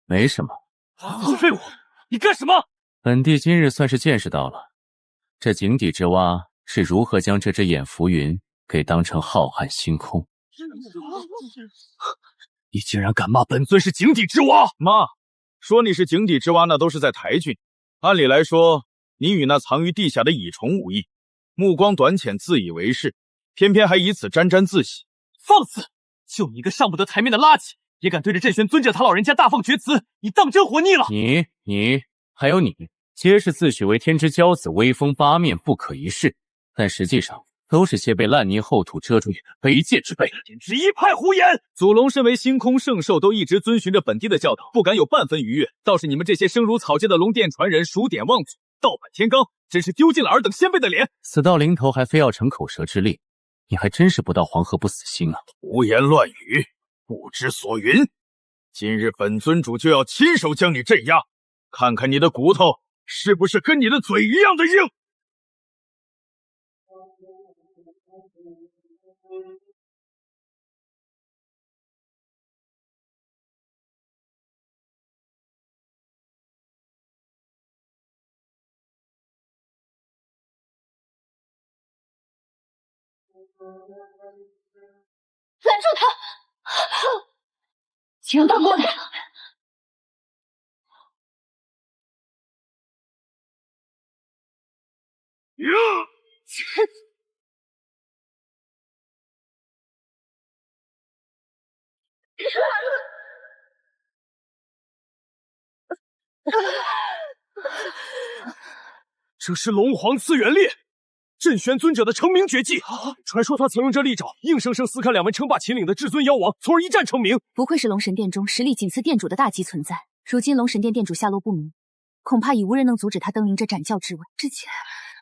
没什么。死废物，你干什么？本帝今日算是见识到了，这井底之蛙是如何将这只眼浮云给当成浩瀚星空。你竟然敢骂本尊是井底之蛙！妈，说你是井底之蛙，那都是在抬举你。按理来说，你与那藏于地下的蚁虫无异，目光短浅，自以为是，偏偏还以此沾沾自喜。放肆！就你一个上不得台面的垃圾，也敢对着镇玄尊者他老人家大放厥词，你当真活腻了？你还有你，皆是自诩为天之骄子，威风八面，不可一世，但实际上都是些被烂泥厚土遮住卑贱之辈，简直一派胡言！祖龙身为星空圣兽，都一直遵循着本帝的教导，不敢有半分逾越。倒是你们这些生如草芥的龙殿传人，数典忘祖，盗版天罡，真是丢尽了尔等先辈的脸。死到临头还非要逞口舌之力，你还真是不到黄河不死心啊！胡言乱语，不知所云。今日本尊主就要亲手将你镇压，看看你的骨头是不是跟你的嘴一样的硬。拦住他！请让他过来！这是龙皇次元裂，镇玄尊者的成名绝技。传说他曾用这利爪硬生生撕开两位称霸秦岭的至尊妖王，从而一战成名。不愧是龙神殿中实力仅次殿主的大级存在。如今龙神殿殿主下落不明，恐怕已无人能阻止他登临这斩教之位。之前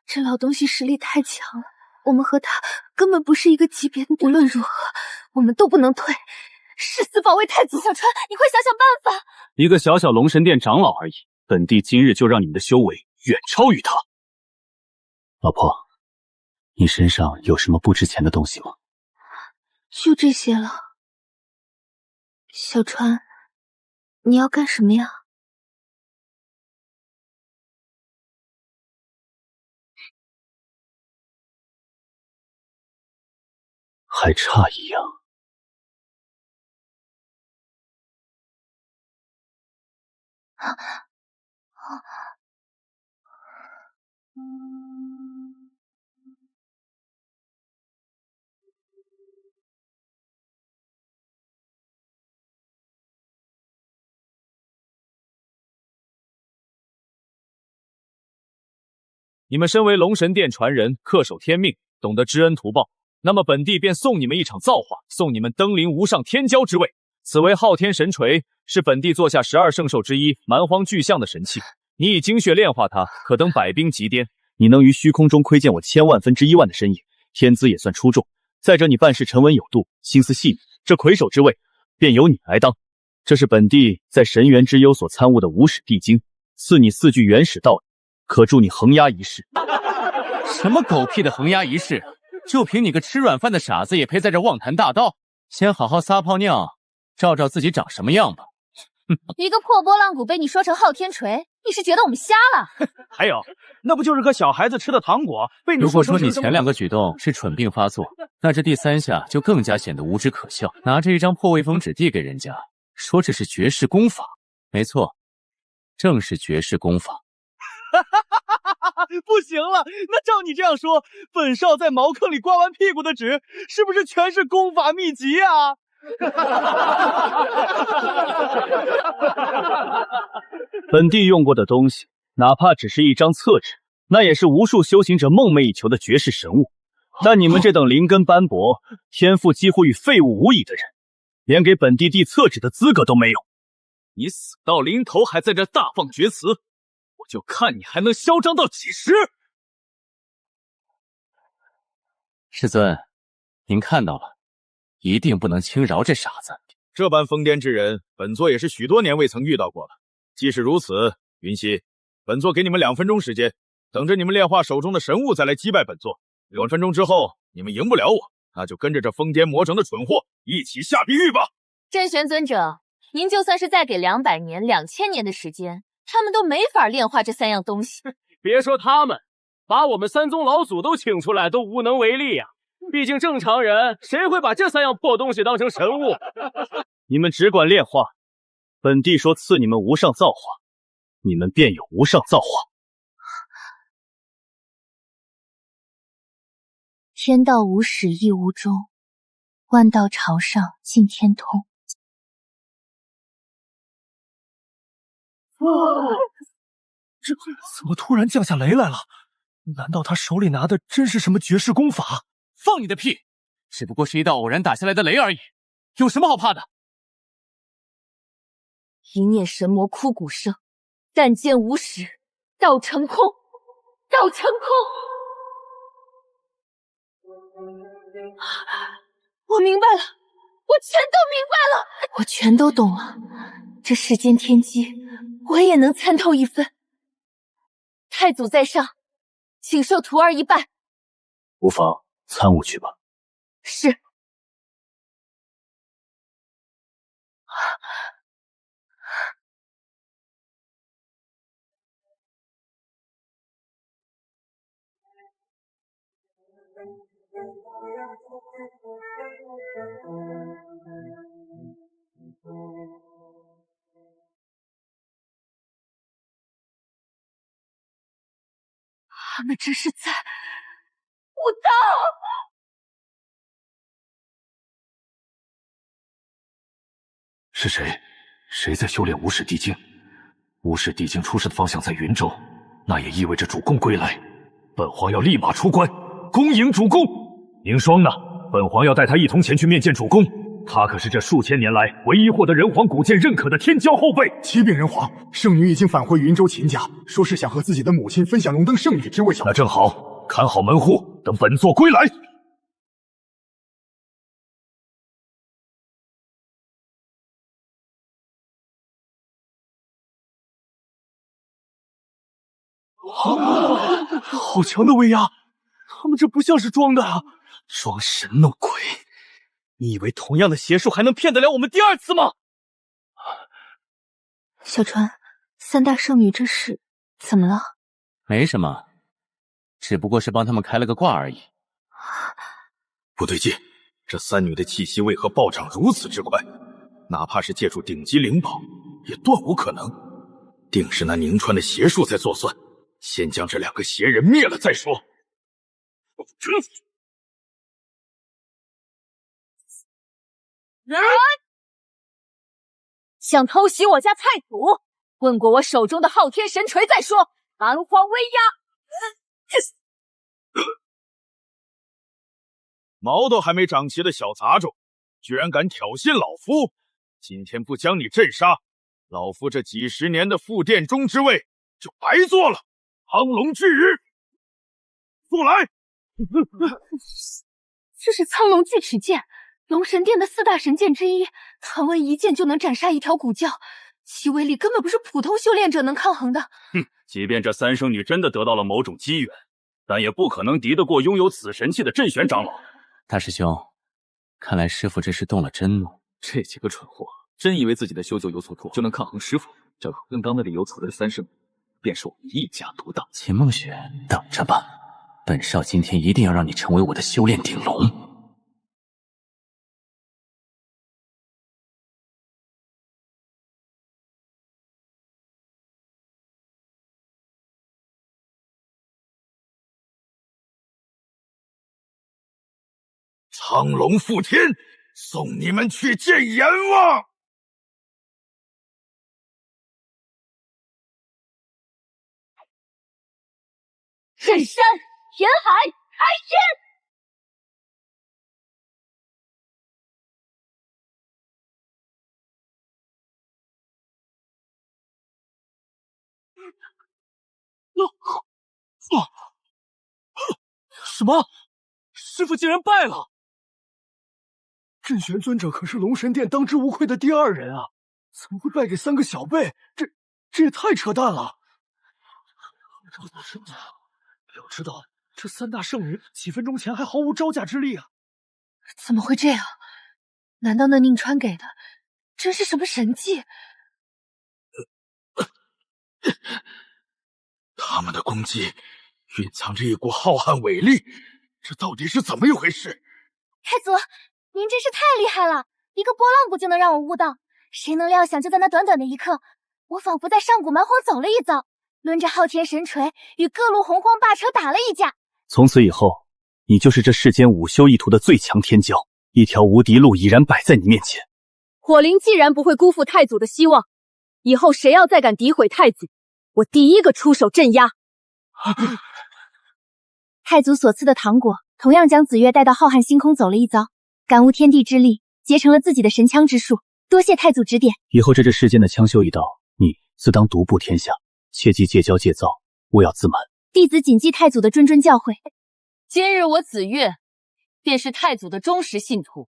这老东西实力太强了，我们和他根本不是一个级别。无论如何，我们都不能退，誓死保卫太子。小川，你快想想办法！一个小小龙神殿长老而已，本帝今日就让你们的修为远超于他。老婆，你身上有什么不值钱的东西吗？就这些了。小川，你要干什么呀？还差一样。你们身为龙神殿传人，恪守天命，懂得知恩图报，那么本帝便送你们一场造化，送你们登临无上天骄之位。此为昊天神锤，是本帝座下12圣兽之一蛮荒巨象的神器。你以精血炼化它，可登百兵极巅。你能于虚空中窥见我千万分之一万的身影，天资也算出众。再者，你办事沉稳有度，心思细腻，这魁首之位便由你来当。这是本帝在神元之幽所参悟的无始地经，赐你4句原始道理，可助你横压一世。什么狗屁的横压一世？就凭你个吃软饭的傻子，也配在这妄谈大道？先好好撒泡尿，照照自己长什么样吧。一个破拨浪鼓被你说成昊天锤，你是觉得我们瞎了？还有，那不就是个小孩子吃的糖果，被你如果说你前2个举动是蠢病发作，那这第3下就更加显得无知可笑。拿着一张破未封纸递给人家，说这是绝世功法。没错，正是绝世功法。不行了，那照你这样说，本少在茅坑里刮完屁股的纸，是不是全是功法秘籍啊？本帝用过的东西，哪怕只是一张册纸，那也是无数修行者梦寐以求的绝世神物。但你们这等灵根斑驳、天赋几乎与废物无异的人，连给本帝递册纸的资格都没有。你死到临头还在这大放厥词，我就看你还能嚣张到几时！师尊，您看到了，一定不能轻饶这傻子。这般疯癫之人，本座也是许多年未曾遇到过了。既是如此，云溪，本座给你们2分钟时间，等着你们炼化手中的神物再来击败本座。2分钟之后，你们赢不了我，那就跟着这疯癫魔怔的蠢货一起下地狱吧！真玄尊者，您就算是再给200年、2000年的时间，他们都没法炼化这3样东西。别说他们，把我们三宗老祖都请出来都无能为力呀。毕竟正常人谁会把这3样破东西当成神物？你们只管炼化，本帝说赐你们无上造化，你们便有无上造化。天道无始亦无终，万道朝上尽天通。这怎么突然降下雷来了？难道他手里拿的真是什么绝世功法？放你的屁！只不过是一道偶然打下来的雷而已，有什么好怕的？一念神魔枯骨声，但见无始，道成空，道成空。我明白了，我全都明白了，我全都懂了。这世间天机，我也能参透一分。太祖在上，请受徒儿一拜。无妨，参悟去吧。是。他们这是在武道。是谁？谁在修炼无始地经？无始地经出世的方向在云州，那也意味着主公归来。本皇要立马出关，恭迎主公。宁霜呢？本皇要带他一同前去面见主公。他可是这数千年来唯一获得人皇古剑认可的天骄后辈。启禀人皇，圣女已经返回云州秦家，说是想和自己的母亲分享荣登圣女之位。那正好，看好门户，等本座归来。好强的威压！他们这不像是装的啊！装神弄鬼！你以为同样的邪术还能骗得了我们第2次吗？小川，3大圣女这是怎么了？没什么，只不过是帮他们开了个挂而已。不对劲，这3女的气息为何暴涨如此之快？哪怕是借助顶级灵宝，也断无可能。定是那宁川的邪术在作祟。先将这2个邪人灭了再说。想偷袭我家蔡祖，问过我手中的昊天神锤再说。蛮荒威压！毛都还没长齐的小杂种，居然敢挑衅老夫！今天不将你镇杀，老夫这几十年的副殿中之位就白做了。苍龙巨羽，速来！这是苍龙巨齿剑，龙神殿的4大神剑之一，传闻一剑就能斩杀一条古教，其威力根本不是普通修炼者能抗衡的。即便这3圣女真的得到了某种机缘，但也不可能敌得过拥有此神器的镇玄长老。大师兄，看来师傅这是动了真怒。这几个蠢货真以为自己的修就有所图就能抗衡师傅？这正当的理由除了3圣女，便是我们一家独大。秦梦雪，等着吧，本少今天一定要让你成为我的修炼顶龙。苍龙覆天，送你们去见阎王！震山填海，开天！什么？师傅竟然败了！镇玄尊者可是龙神殿当之无愧的第2人啊，怎么会败给3个小辈？这也太扯淡了！要知道，这3大圣女几分钟前还毫无招架之力啊！怎么会这样？难道那宁川给的真是什么神迹？他们的攻击蕴藏着一股浩瀚伟力，这到底是怎么一回事？太祖，您真是太厉害了，一个波浪步就能让我悟道。谁能料想，就在那短短的一刻，我仿佛在上古蛮荒走了一遭，抡着昊天神锤与各路洪荒霸车打了一架。从此以后，你就是这世间五修一途的最强天骄，一条无敌路已然摆在你面前。火灵既然不会辜负太祖的希望，以后谁要再敢诋毁太祖，我第一个出手镇压。太祖所赐的糖果，同样将紫月带到浩瀚星空走了一遭，感悟天地之力，结成了自己的神枪之术。多谢太祖指点，以后这世间的枪修一道，你自当独步天下，切忌戒骄戒躁，勿要自满。弟子谨记太祖的谆谆教诲。今日我紫月便是太祖的忠实信徒，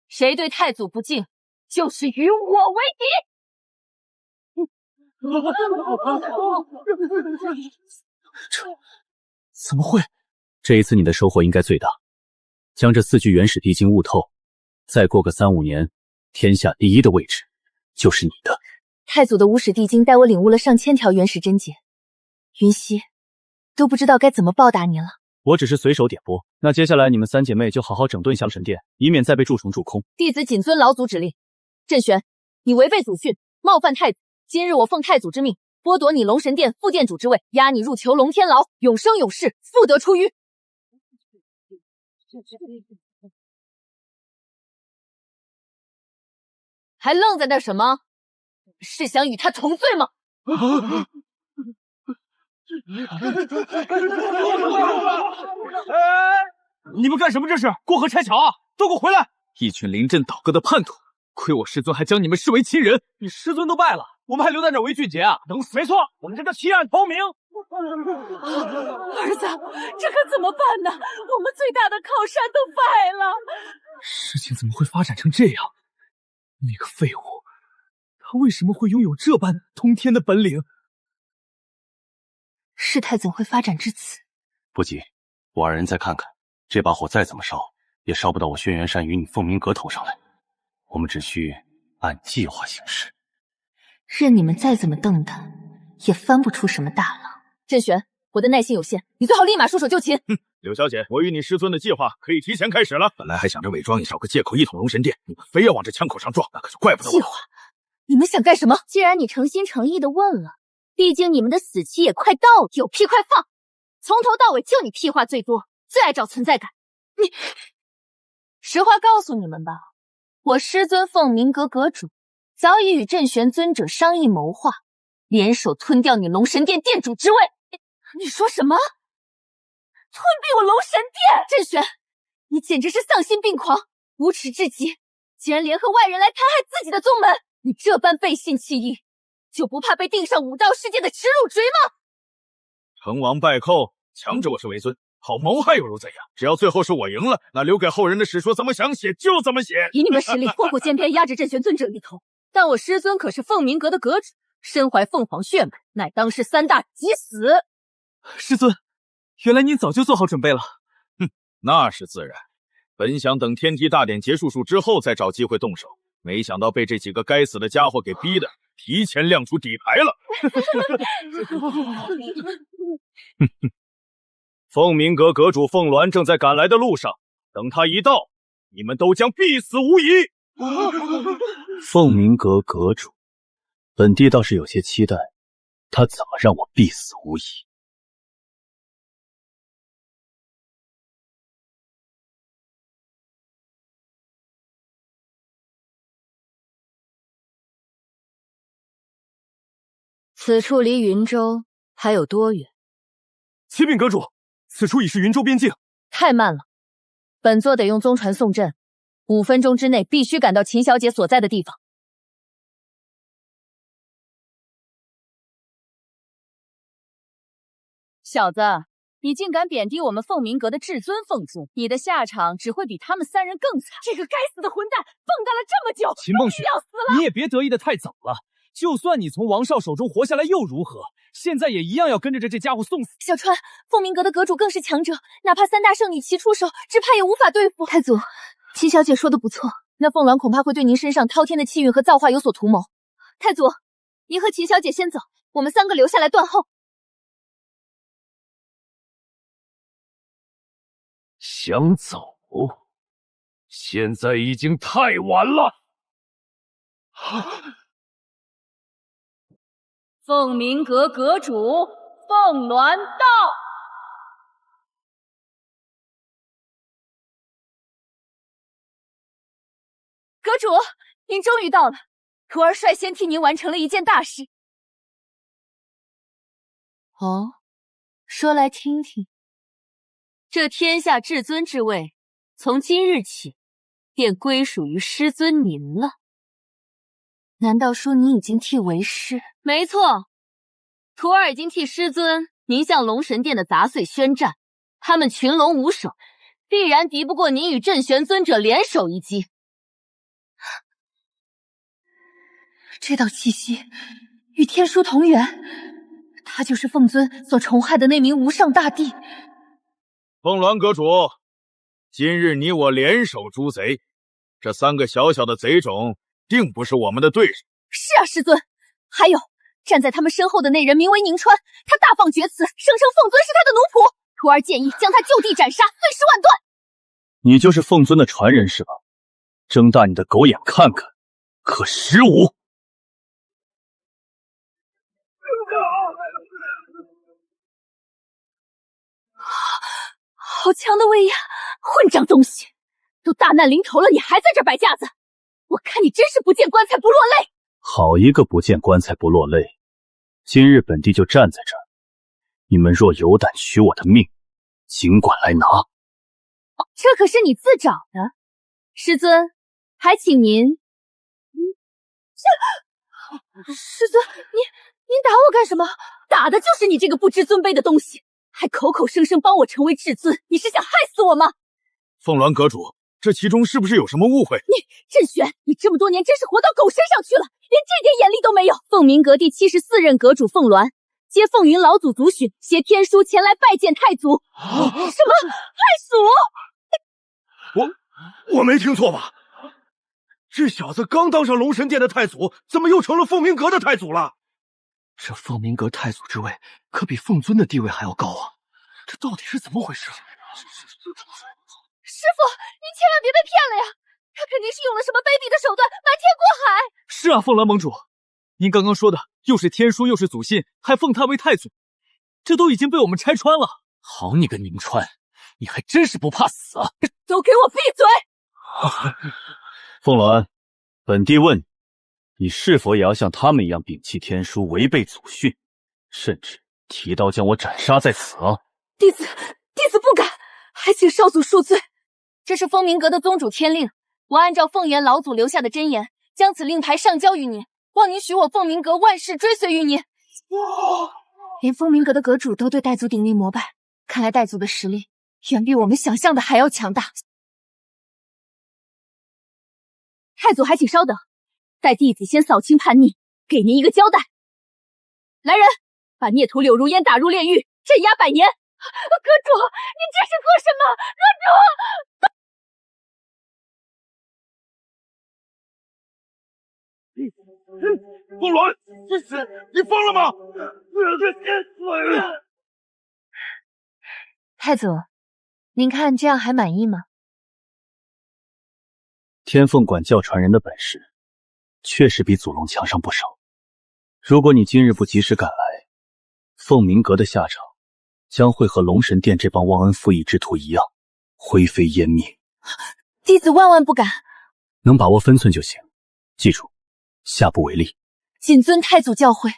谁对太祖不敬，就是与我为敌。怎么会？这一次你的收获应该最大，将这4具原始地经悟透，再过个3、5年，天下第一的位置就是你的。太祖的无始地经带我领悟了上千条原始真解，云溪都不知道该怎么报答您了。我只是随手点拨，那接下来你们3姐妹就好好整顿一下神殿，以免再被蛀虫蛀空。弟子谨遵老祖指令。郑玄，你违背祖训，冒犯太祖，今日我奉太祖之命，剥夺你龙神殿副殿主之位，押你入囚龙天牢，永生永世，复得出狱。还愣在那什么？是想与他同罪吗？你们干什么？这是过河拆桥啊！都给我回来！一群临阵倒戈的叛徒，亏我师尊还将你们视为亲人。你师尊都败了，我们还留在这为俊杰啊？能死？没错，我们这叫弃暗投明。儿子，这可怎么办呢？我们最大的靠山都败了。事情怎么会发展成这样？那个废物，他为什么会拥有这般通天的本领？事态怎会发展至此？不急，我2人再看看，这把火再怎么烧，也烧不到我轩辕山与你凤鸣阁头上来。我们只需按计划行事。任你们再怎么瞪胆，也翻不出什么大浪。郑玄，我的耐心有限，你最好立马束手就擒。柳小姐，我与你师尊的计划可以提前开始了。本来还想着伪装一找个借口一统龙神殿，你们非要往这枪口上撞，那可就怪不得我。计划？你们想干什么？既然你诚心诚意的问了，毕竟你们的死期也快到了，有屁快放！从头到尾就你屁话最多，最爱找存在感。你实话告诉你们吧，我师尊凤鸣阁阁主早已与镇玄尊者商议谋划，联手吞掉你龙神殿殿主之位。你说什么？吞并我龙神殿？镇玄，你简直是丧心病狂，无耻至极！竟然联合外人来戕害自己的宗门，你这般背信弃义，就不怕被钉上武道世界的耻辱锤吗？成王败寇，强者我是为尊，好谋还又如怎样？只要最后是我赢了，那留给后人的史书怎么想写就怎么写。以你们实力，破口见篇，压制镇玄尊者一头。但我师尊可是凤鸣阁的阁主，身怀凤凰血脉，乃当世3大即死。师尊，原来您早就做好准备了。那是自然。本想等天梯大典结束之后再找机会动手，没想到被这几个该死的家伙给逼的，提前亮出底牌了。凤鸣阁阁主凤鸾正在赶来的路上，等他一到，你们都将必死无疑。凤鸣阁阁主，本帝倒是有些期待，他怎么让我必死无疑？此处离云州还有多远？启禀阁主，此处已是云州边境。太慢了，本座得用宗传送阵，5分钟之内必须赶到秦小姐所在的地方。小子，你竟敢贬低我们凤鸣阁的至尊凤尊，你的下场只会比他们3人更惨。这个该死的混蛋，蹦跶了这么久，秦梦雪，要死了！你也别得意的太早了。就算你从王少手中活下来又如何？现在也一样要跟着这家伙送死。小川，凤鸣阁的阁主更是强者，哪怕3大圣女齐出手，只怕也无法对付。太祖，秦小姐说的不错，那凤鸾恐怕会对您身上滔天的气运和造化有所图谋。太祖，您和秦小姐先走，我们3个留下来断后。想走？现在已经太晚了。凤鸣阁阁主凤鸾到。阁主，您终于到了，徒儿率先替您完成了一件大事。哦，说来听听。这天下至尊之位，从今日起，便归属于师尊您了。难道说你已经替为师？没错，徒儿已经替师尊您向龙神殿的杂碎宣战，他们群龙无首，必然敌不过您与镇玄尊者联手一击。这道气息与天书同源，他就是凤尊所宠害的那名无上大帝。凤鸾阁主，今日你我联手诛贼，这3个小小的贼种定不是我们的对手。是啊，师尊。还有站在他们身后的那人名为宁川，他大放厥词，声称凤尊是他的奴仆。徒儿建议将他就地斩杀，碎尸万段。你就是凤尊的传人是吧？睁大你的狗眼看看，可识吾？好强的威压！混账东西，都大难临头了，你还在这摆架子！我看你真是不见棺材不落泪。好一个不见棺材不落泪！今日本帝就站在这儿，你们若有胆取我的命，尽管来拿。这可是你自找的，师尊，还请您。师尊，您打我干什么？打的就是你这个不知尊卑的东西，还口口声声帮我成为至尊，你是想害死我吗？凤鸾阁主，这其中是不是有什么误会？镇玄，你这么多年真是活到狗身上去了，连这点眼力都没有。凤鸣阁第74任阁主凤鸾，接凤云老祖祖训，携天书前来拜见太祖。什么太祖？我没听错吧？这小子刚当上龙神殿的太祖，怎么又成了凤鸣阁的太祖了？这凤鸣阁太祖之位，可比凤尊的地位还要高啊！这到底是怎么回事？师父，您千万别被骗了呀！他肯定是用了什么卑鄙的手段，瞒天过海。是啊，凤鸾盟主，您刚刚说的又是天书又是祖信，还奉他为太祖，这都已经被我们拆穿了。好你个宁川，你还真是不怕死啊！都给我闭嘴！凤鸾，本帝问你是否也要像他们一样摒弃天书，违背祖训，甚至提刀将我斩杀在此啊？弟子不敢，还请少祖恕罪。这是风鸣阁的宗主天令，我按照凤岩老祖留下的真言，将此令牌上交于您，望您许我凤鸣阁万世追随于您。连风鸣阁的阁主都对岱祖鼎力膜拜，看来岱祖的实力远比我们想象的还要强大。太祖还请稍等，待弟子先扫清叛逆，给您一个交代。来人，把孽徒柳如烟打入炼狱，镇压100年。阁主，您这是做什么？凤鸾，你疯了吗？太祖，您看这样还满意吗？天凤管教传人的本事，确实比祖龙强上不少。如果你今日不及时赶来，凤鸣阁的下场将会和龙神殿这帮忘恩负义之徒一样，灰飞烟灭。弟子万万不敢。能把握分寸就行，记住，下不为例。谨遵太祖教诲。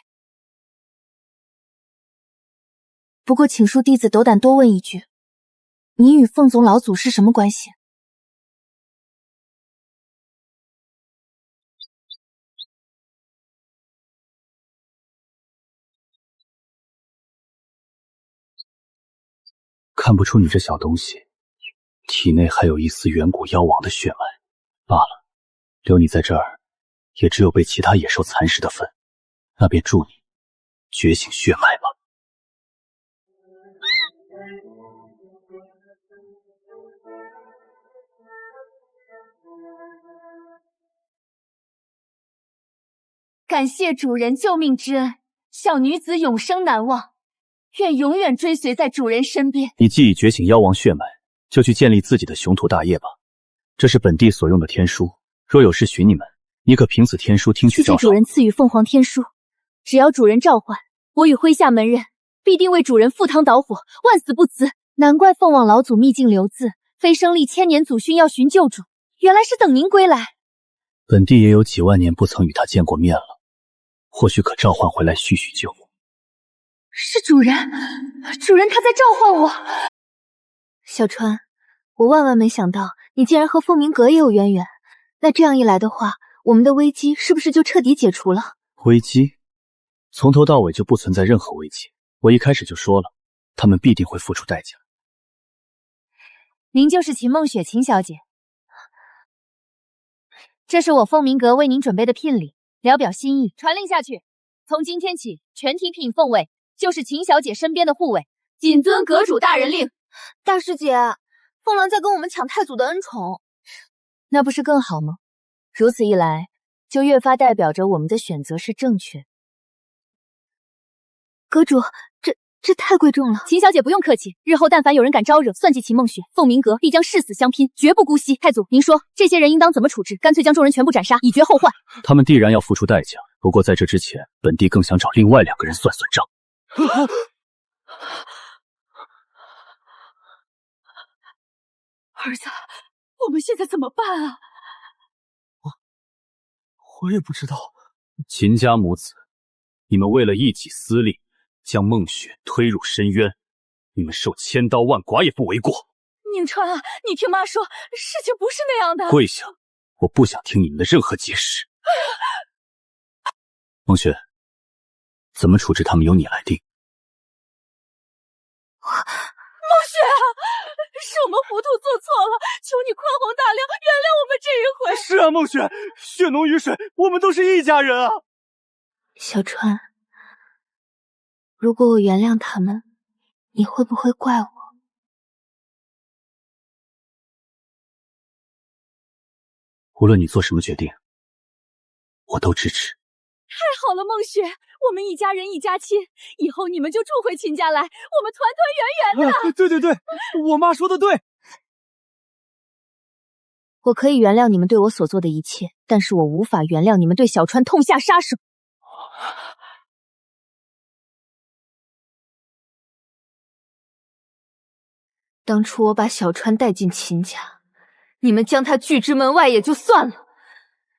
不过，请恕弟子斗胆多问一句，你与凤总老祖是什么关系？看不出你这小东西体内还有一丝远古妖王的血脉罢了，留你在这儿也只有被其他野兽蚕食的份，那便祝你觉醒血脉吧。感谢主人救命之恩，小女子永生难忘，愿永远追随在主人身边。你既已觉醒妖王血脉，就去建立自己的雄图大业吧。这是本地所用的天书，若有事寻你们，你可凭此天书听取谢谢诏书。主人赐予凤凰天书，只要主人召唤，我与麾下门人必定为主人赴汤蹈火，万死不辞。难怪凤凰老祖秘境留字，非生历千年祖训要寻救主，原来是等您归来。本地也有几万年不曾与他见过面了，或许可召唤回来叙叙旧。是主人，主人他在召唤我。小川，我万万没想到你竟然和凤鸣阁也有渊源，那这样一来的话，我们的危机是不是就彻底解除了？危机？从头到尾就不存在任何危机，我一开始就说了，他们必定会付出代价。您就是秦梦雪秦小姐，这是我凤鸣阁为您准备的聘礼，聊表心意，传令下去。从今天起，全体品凤卫就是秦小姐身边的护卫，谨遵阁主大人令。大师姐，凤鸾在跟我们抢太祖的恩宠，那不是更好吗？如此一来，就越发代表着我们的选择是正确。阁主，这太贵重了。秦小姐不用客气，日后但凡有人敢招惹，算计秦梦雪，凤鸣阁必将誓死相拼，绝不姑息。太祖，您说这些人应当怎么处置？干脆将众人全部斩杀，以绝后患。他们必然要付出代价，不过在这之前，本地更想找另外2个人算算账。儿子，我们现在怎么办啊？我也不知道。秦家母子，你们为了一己私利，将孟雪推入深渊，你们受千刀万剐也不为过。宁川啊，你听妈说，事情不是那样的。跪下！我不想听你们的任何解释。孟雪，怎么处置他们由你来定。孟雪啊，是我们糊涂做错了，求你宽宏大量，原谅我们这一回。是啊，孟雪，血浓于水，我们都是一家人啊。小川，如果我原谅他们，你会不会怪我？无论你做什么决定，我都支持。太好了，孟雪，我们一家人一家亲，以后你们就住回秦家来，我们团团圆圆的。对对对，我妈说的对。我可以原谅你们对我所做的一切，但是我无法原谅你们对小川痛下杀手。当初我把小川带进秦家，你们将他拒之门外也就算了，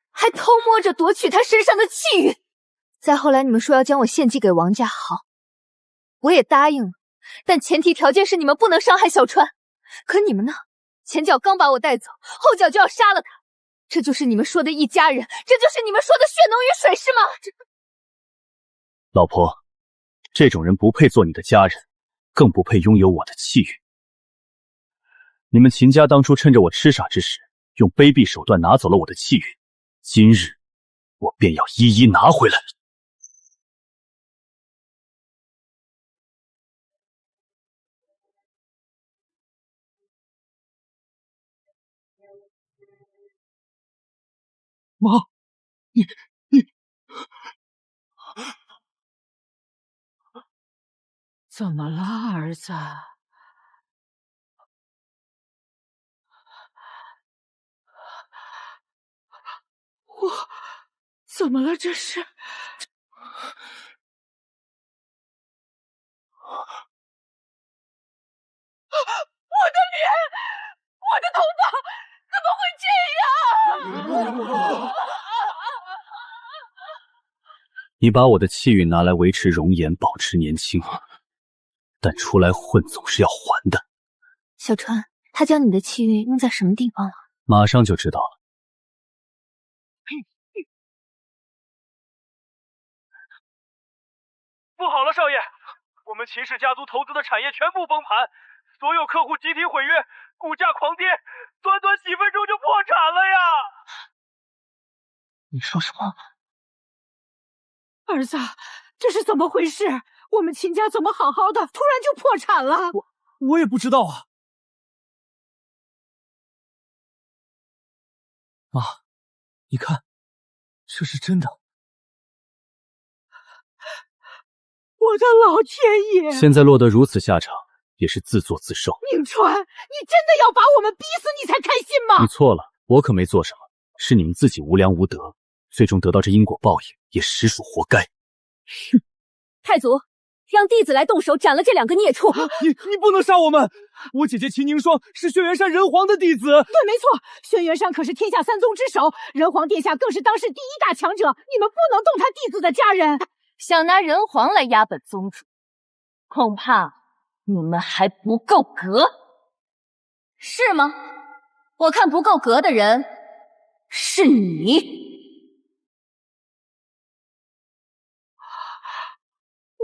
还偷摸着夺取他身上的气运。再后来你们说要将我献祭给王家，好，我也答应了，但前提条件是你们不能伤害小川。可你们呢？前脚刚把我带走，后脚就要杀了他，这就是你们说的一家人，这就是你们说的血浓于水，是吗？老婆，这种人不配做你的家人，更不配拥有我的气运。你们秦家当初趁着我痴傻之时，用卑鄙手段拿走了我的气运，今日我便要一一拿回来。妈，你怎么了，儿子？我怎么了？这是？我的脸，我的头发，怎么会这样？你把我的气运拿来维持容颜，保持年轻，但出来混总是要还的。小川，他将你的气运用在什么地方了？马上就知道了。不好了，少爷，我们秦氏家族投资的产业全部崩盘，所有客户集体毁约，股价狂跌，短短几分钟就破产了呀！你说什么？儿子，这是怎么回事？我们秦家怎么好好的，突然就破产了？我也不知道啊。妈，你看，这是真的。我的老天爷！现在落得如此下场，也是自作自受。宁川，你真的要把我们逼死你才开心吗？你错了，我可没做什么，是你们自己无良无德，最终得到这因果报应，也实属活该。哼！太祖，让弟子来动手斩了这2个孽畜！你不能杀我们！我姐姐秦凝霜是轩辕山人皇的弟子。对，没错，轩辕山可是天下3宗之首，人皇殿下更是当世第1大强者，你们不能动他弟子的家人。想拿人皇来压本宗主，恐怕你们还不够格，是吗？我看不够格的人是你。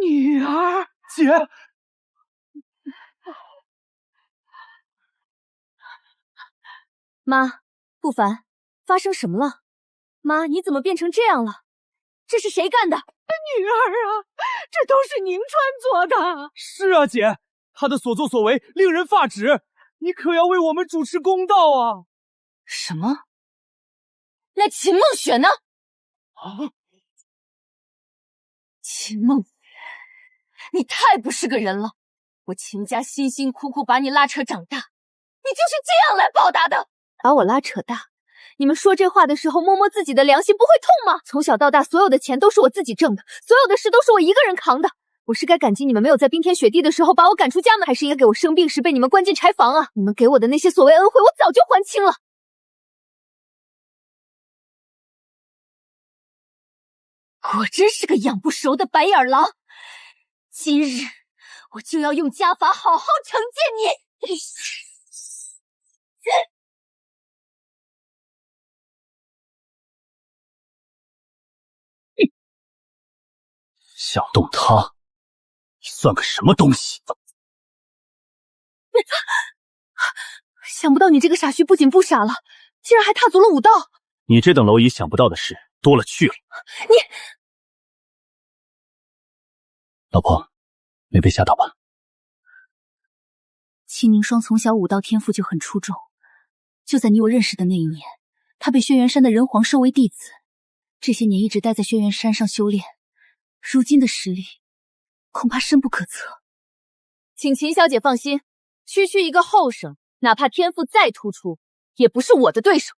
女儿，姐，妈，不凡，发生什么了？妈，你怎么变成这样了？这是谁干的？女儿啊，这都是宁川做的。是啊，姐，他的所作所为令人发指，你可要为我们主持公道啊！什么？那秦梦雪呢？啊！秦梦雪，你太不是个人了！我秦家辛辛苦苦把你拉扯长大，你就是这样来报答的？把我拉扯大？你们说这话的时候，摸摸自己的良心不会痛吗？从小到大，所有的钱都是我自己挣的，所有的事都是我一个人扛的。我是该感激你们没有在冰天雪地的时候把我赶出家门，还是应该给我生病时被你们关进柴房啊？你们给我的那些所谓恩惠，我早就还清了。果真是个养不熟的白眼狼！今日我就要用家法好好惩戒你！想动他，你算个什么东西？想不到你这个傻须不仅不傻了，竟然还踏足了武道。你这等蝼蚁想不到的事多了去了。你，老婆，没被吓到吧？秦凝霜从小武道天赋就很出众，就在你我认识的那一年，她被轩辕山的人皇收为弟子，这些年一直待在轩辕山上修炼，如今的实力恐怕深不可测。请秦小姐放心，区区一个后生，哪怕天赋再突出，也不是我的对手。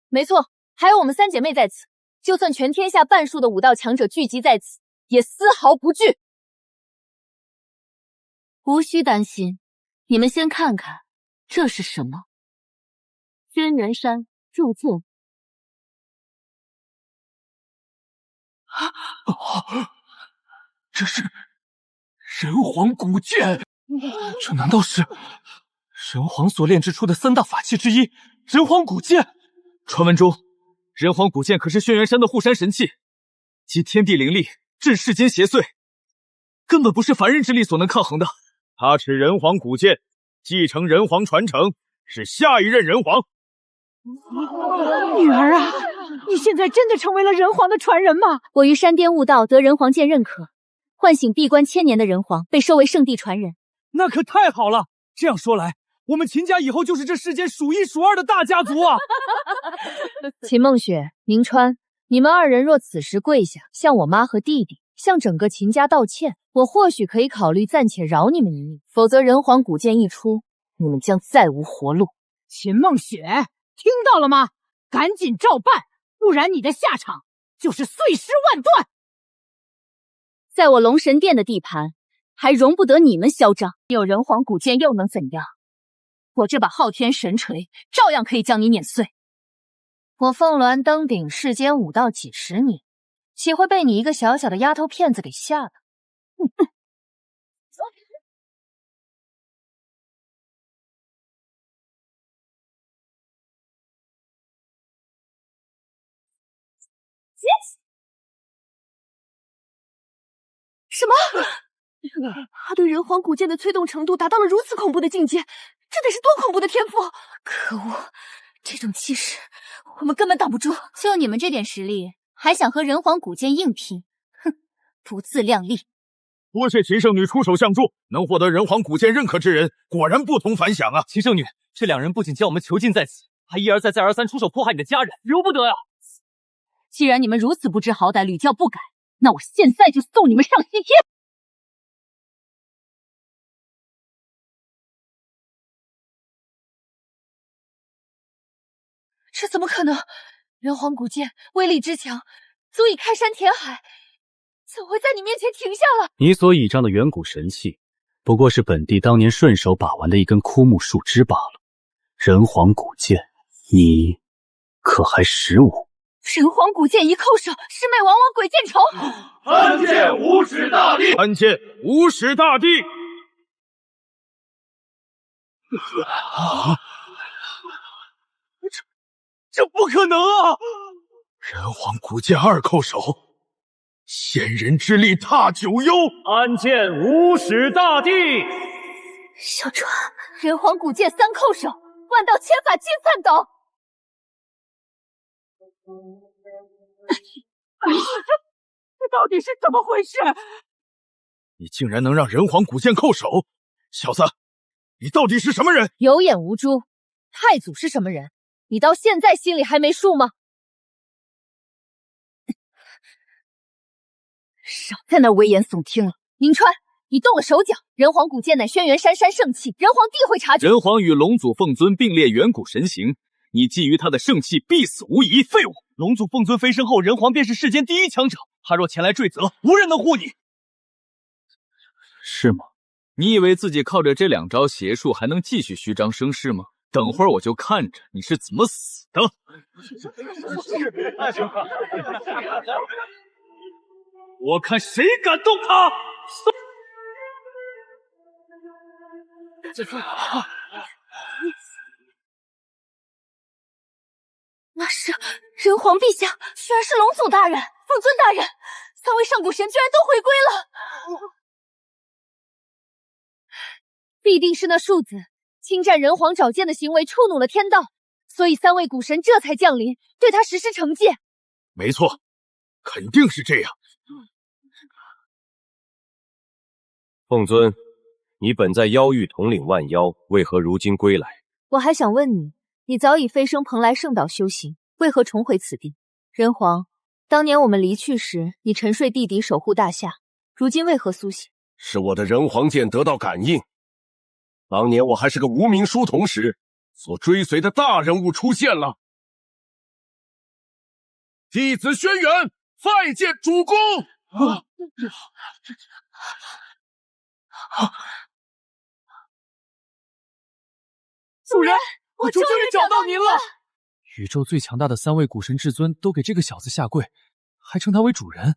没错，还有我们3姐妹在此，就算全天下半数的武道强者聚集在此，也丝毫不惧。无需担心，你们先看看这是什么？轩辕山铸剑。这是人皇古剑，这难道是人皇所炼制出的3大法器之一——人皇古剑？传闻中，人皇古剑可是轩辕山的护山神器，集天地灵力，震世间邪祟，根本不是凡人之力所能抗衡的。他持人皇古剑，继承人皇传承，是下一任人皇。女儿啊，你现在真的成为了人皇的传人吗？我于山巅悟道，得人皇剑认可，唤醒闭关1000年的人皇，被收为圣地传人。那可太好了！这样说来，我们秦家以后就是这世间数1数2的大家族啊！秦梦雪、宁川，你们2人若此时跪下，向我妈和弟弟，向整个秦家道歉，我或许可以考虑暂且饶你们一命。否则人皇古剑一出，你们将再无活路。秦梦雪，听到了吗？赶紧照办，不然你的下场就是碎尸万段。在我龙神殿的地盘，还容不得你们嚣张。有人皇古剑又能怎样？我这把昊天神锤照样可以将你碾碎。我凤鸾登顶世间武道几10年，岂会被你一个小小的丫头片子给吓的？什么？他对人皇古剑的催动程度达到了如此恐怖的境界，这得是多恐怖的天赋！可恶，这种气势我们根本挡不住。就你们这点实力，还想和人皇古剑硬拼？哼，不自量力！多谢秦圣女出手相助，能获得人皇古剑认可之人，果然不同凡响啊！秦圣女，这2人不仅将我们囚禁在此，还一而再再而三出手迫害你的家人，由不得啊！既然你们如此不知好歹，屡教不改，那我现在就送你们上西天！这怎么可能？人皇古剑威力之强，足以开山填海，怎会在你面前停下了？你所倚仗的远古神器，不过是本帝当年顺手把玩的一根枯木树枝罢了。人皇古剑，你可还识吾？人皇古剑一叩首，魑魅往往鬼见愁。参见无始大帝！参见无始大帝！这不可能啊！人皇古剑二叩首，仙人之力踏九幽。参见无始大帝！小川，人皇古剑三叩首，万道千法尽颤抖。这到底是怎么回事？你竟然能让人皇古剑叩首，小子，你到底是什么人？有眼无珠，太祖是什么人？你到现在心里还没数吗？少在那危言耸听了。宁川，你动了手脚，人皇古剑乃轩辕杉山圣器，人皇必会察觉。人皇与龙祖凤尊并列远古神行，你觊觎他的圣器，必死无疑。废物！龙祖凤尊飞升后，人皇便是世间第一强者，他若前来追责，无人能护你。是吗？你以为自己靠着这2招邪术还能继续虚张声势吗？等会儿我就看着你是怎么死的。我看谁敢动他！那是人皇陛下，居然是龙祖大人、凤尊大人，3位上古神居然都回归了。必定是那庶子侵占人皇爪剑的行为触怒了天道，所以3位古神这才降临，对他实施惩戒。没错，肯定是这样。凤尊，你本在妖域统领万妖，为何如今归来？我还想问你，你早已飞升蓬莱圣岛修行，为何重回此地？人皇，当年我们离去时，你沉睡地底守护大夏，如今为何苏醒？是我的人皇剑得到感应。当年我还是个无名书童时，所追随的大人物出现了。弟子轩辕拜见主公。主人，我终于找到您了！宇宙最强大的3位古神至尊都给这个小子下跪，还称他为主人，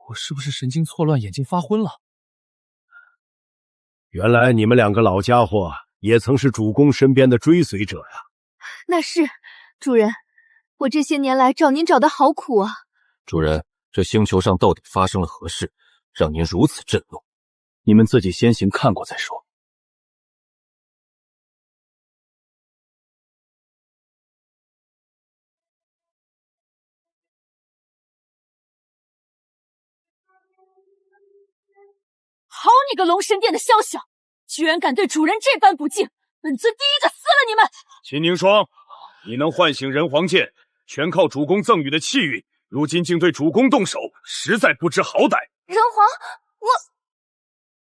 我是不是神经错乱，眼睛发昏了？原来你们2个老家伙也曾是主公身边的追随者呀！那是，主人，我这些年来找您找得好苦啊！主人，这星球上到底发生了何事，让您如此震怒？你们自己先行看过再说。好你个龙神殿的宵小，居然敢对主人这般不敬，本尊第一个撕了你们！秦凝霜，你能唤醒人皇剑，全靠主公赠予的气运，如今竟对主公动手，实在不知好歹。人皇，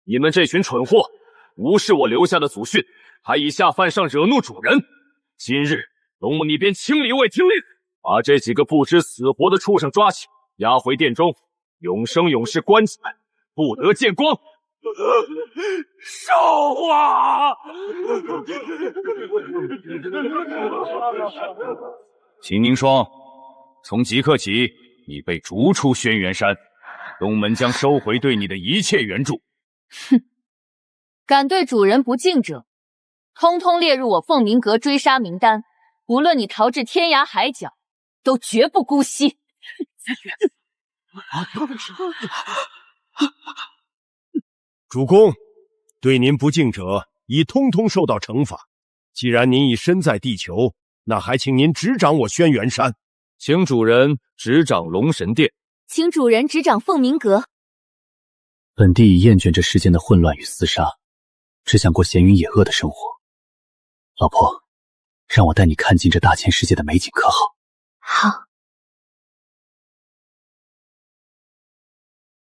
你们这群蠢货，无视我留下的祖训，还以下犯上惹怒主人。今日龙母你便清理卫听令，把这几个不知死活的畜生抓起，押回殿中，永生永世关起来，不得见光。少华，秦凝霜，从即刻起，你被逐出轩辕山，东门将收回对你的一切援助。哼，敢对主人不敬者，通通列入我凤鸣阁追杀名单，无论你逃至天涯海角，都绝不姑息。主公，对您不敬者已通通受到惩罚。既然您已身在地球，那还请您执掌我轩辕山。请主人执掌龙神殿，请主人执掌凤鸣阁。本帝已厌倦这世间的混乱与厮杀，只想过闲云野鹤的生活。老婆，让我带你看尽这大千世界的美景，可好？好。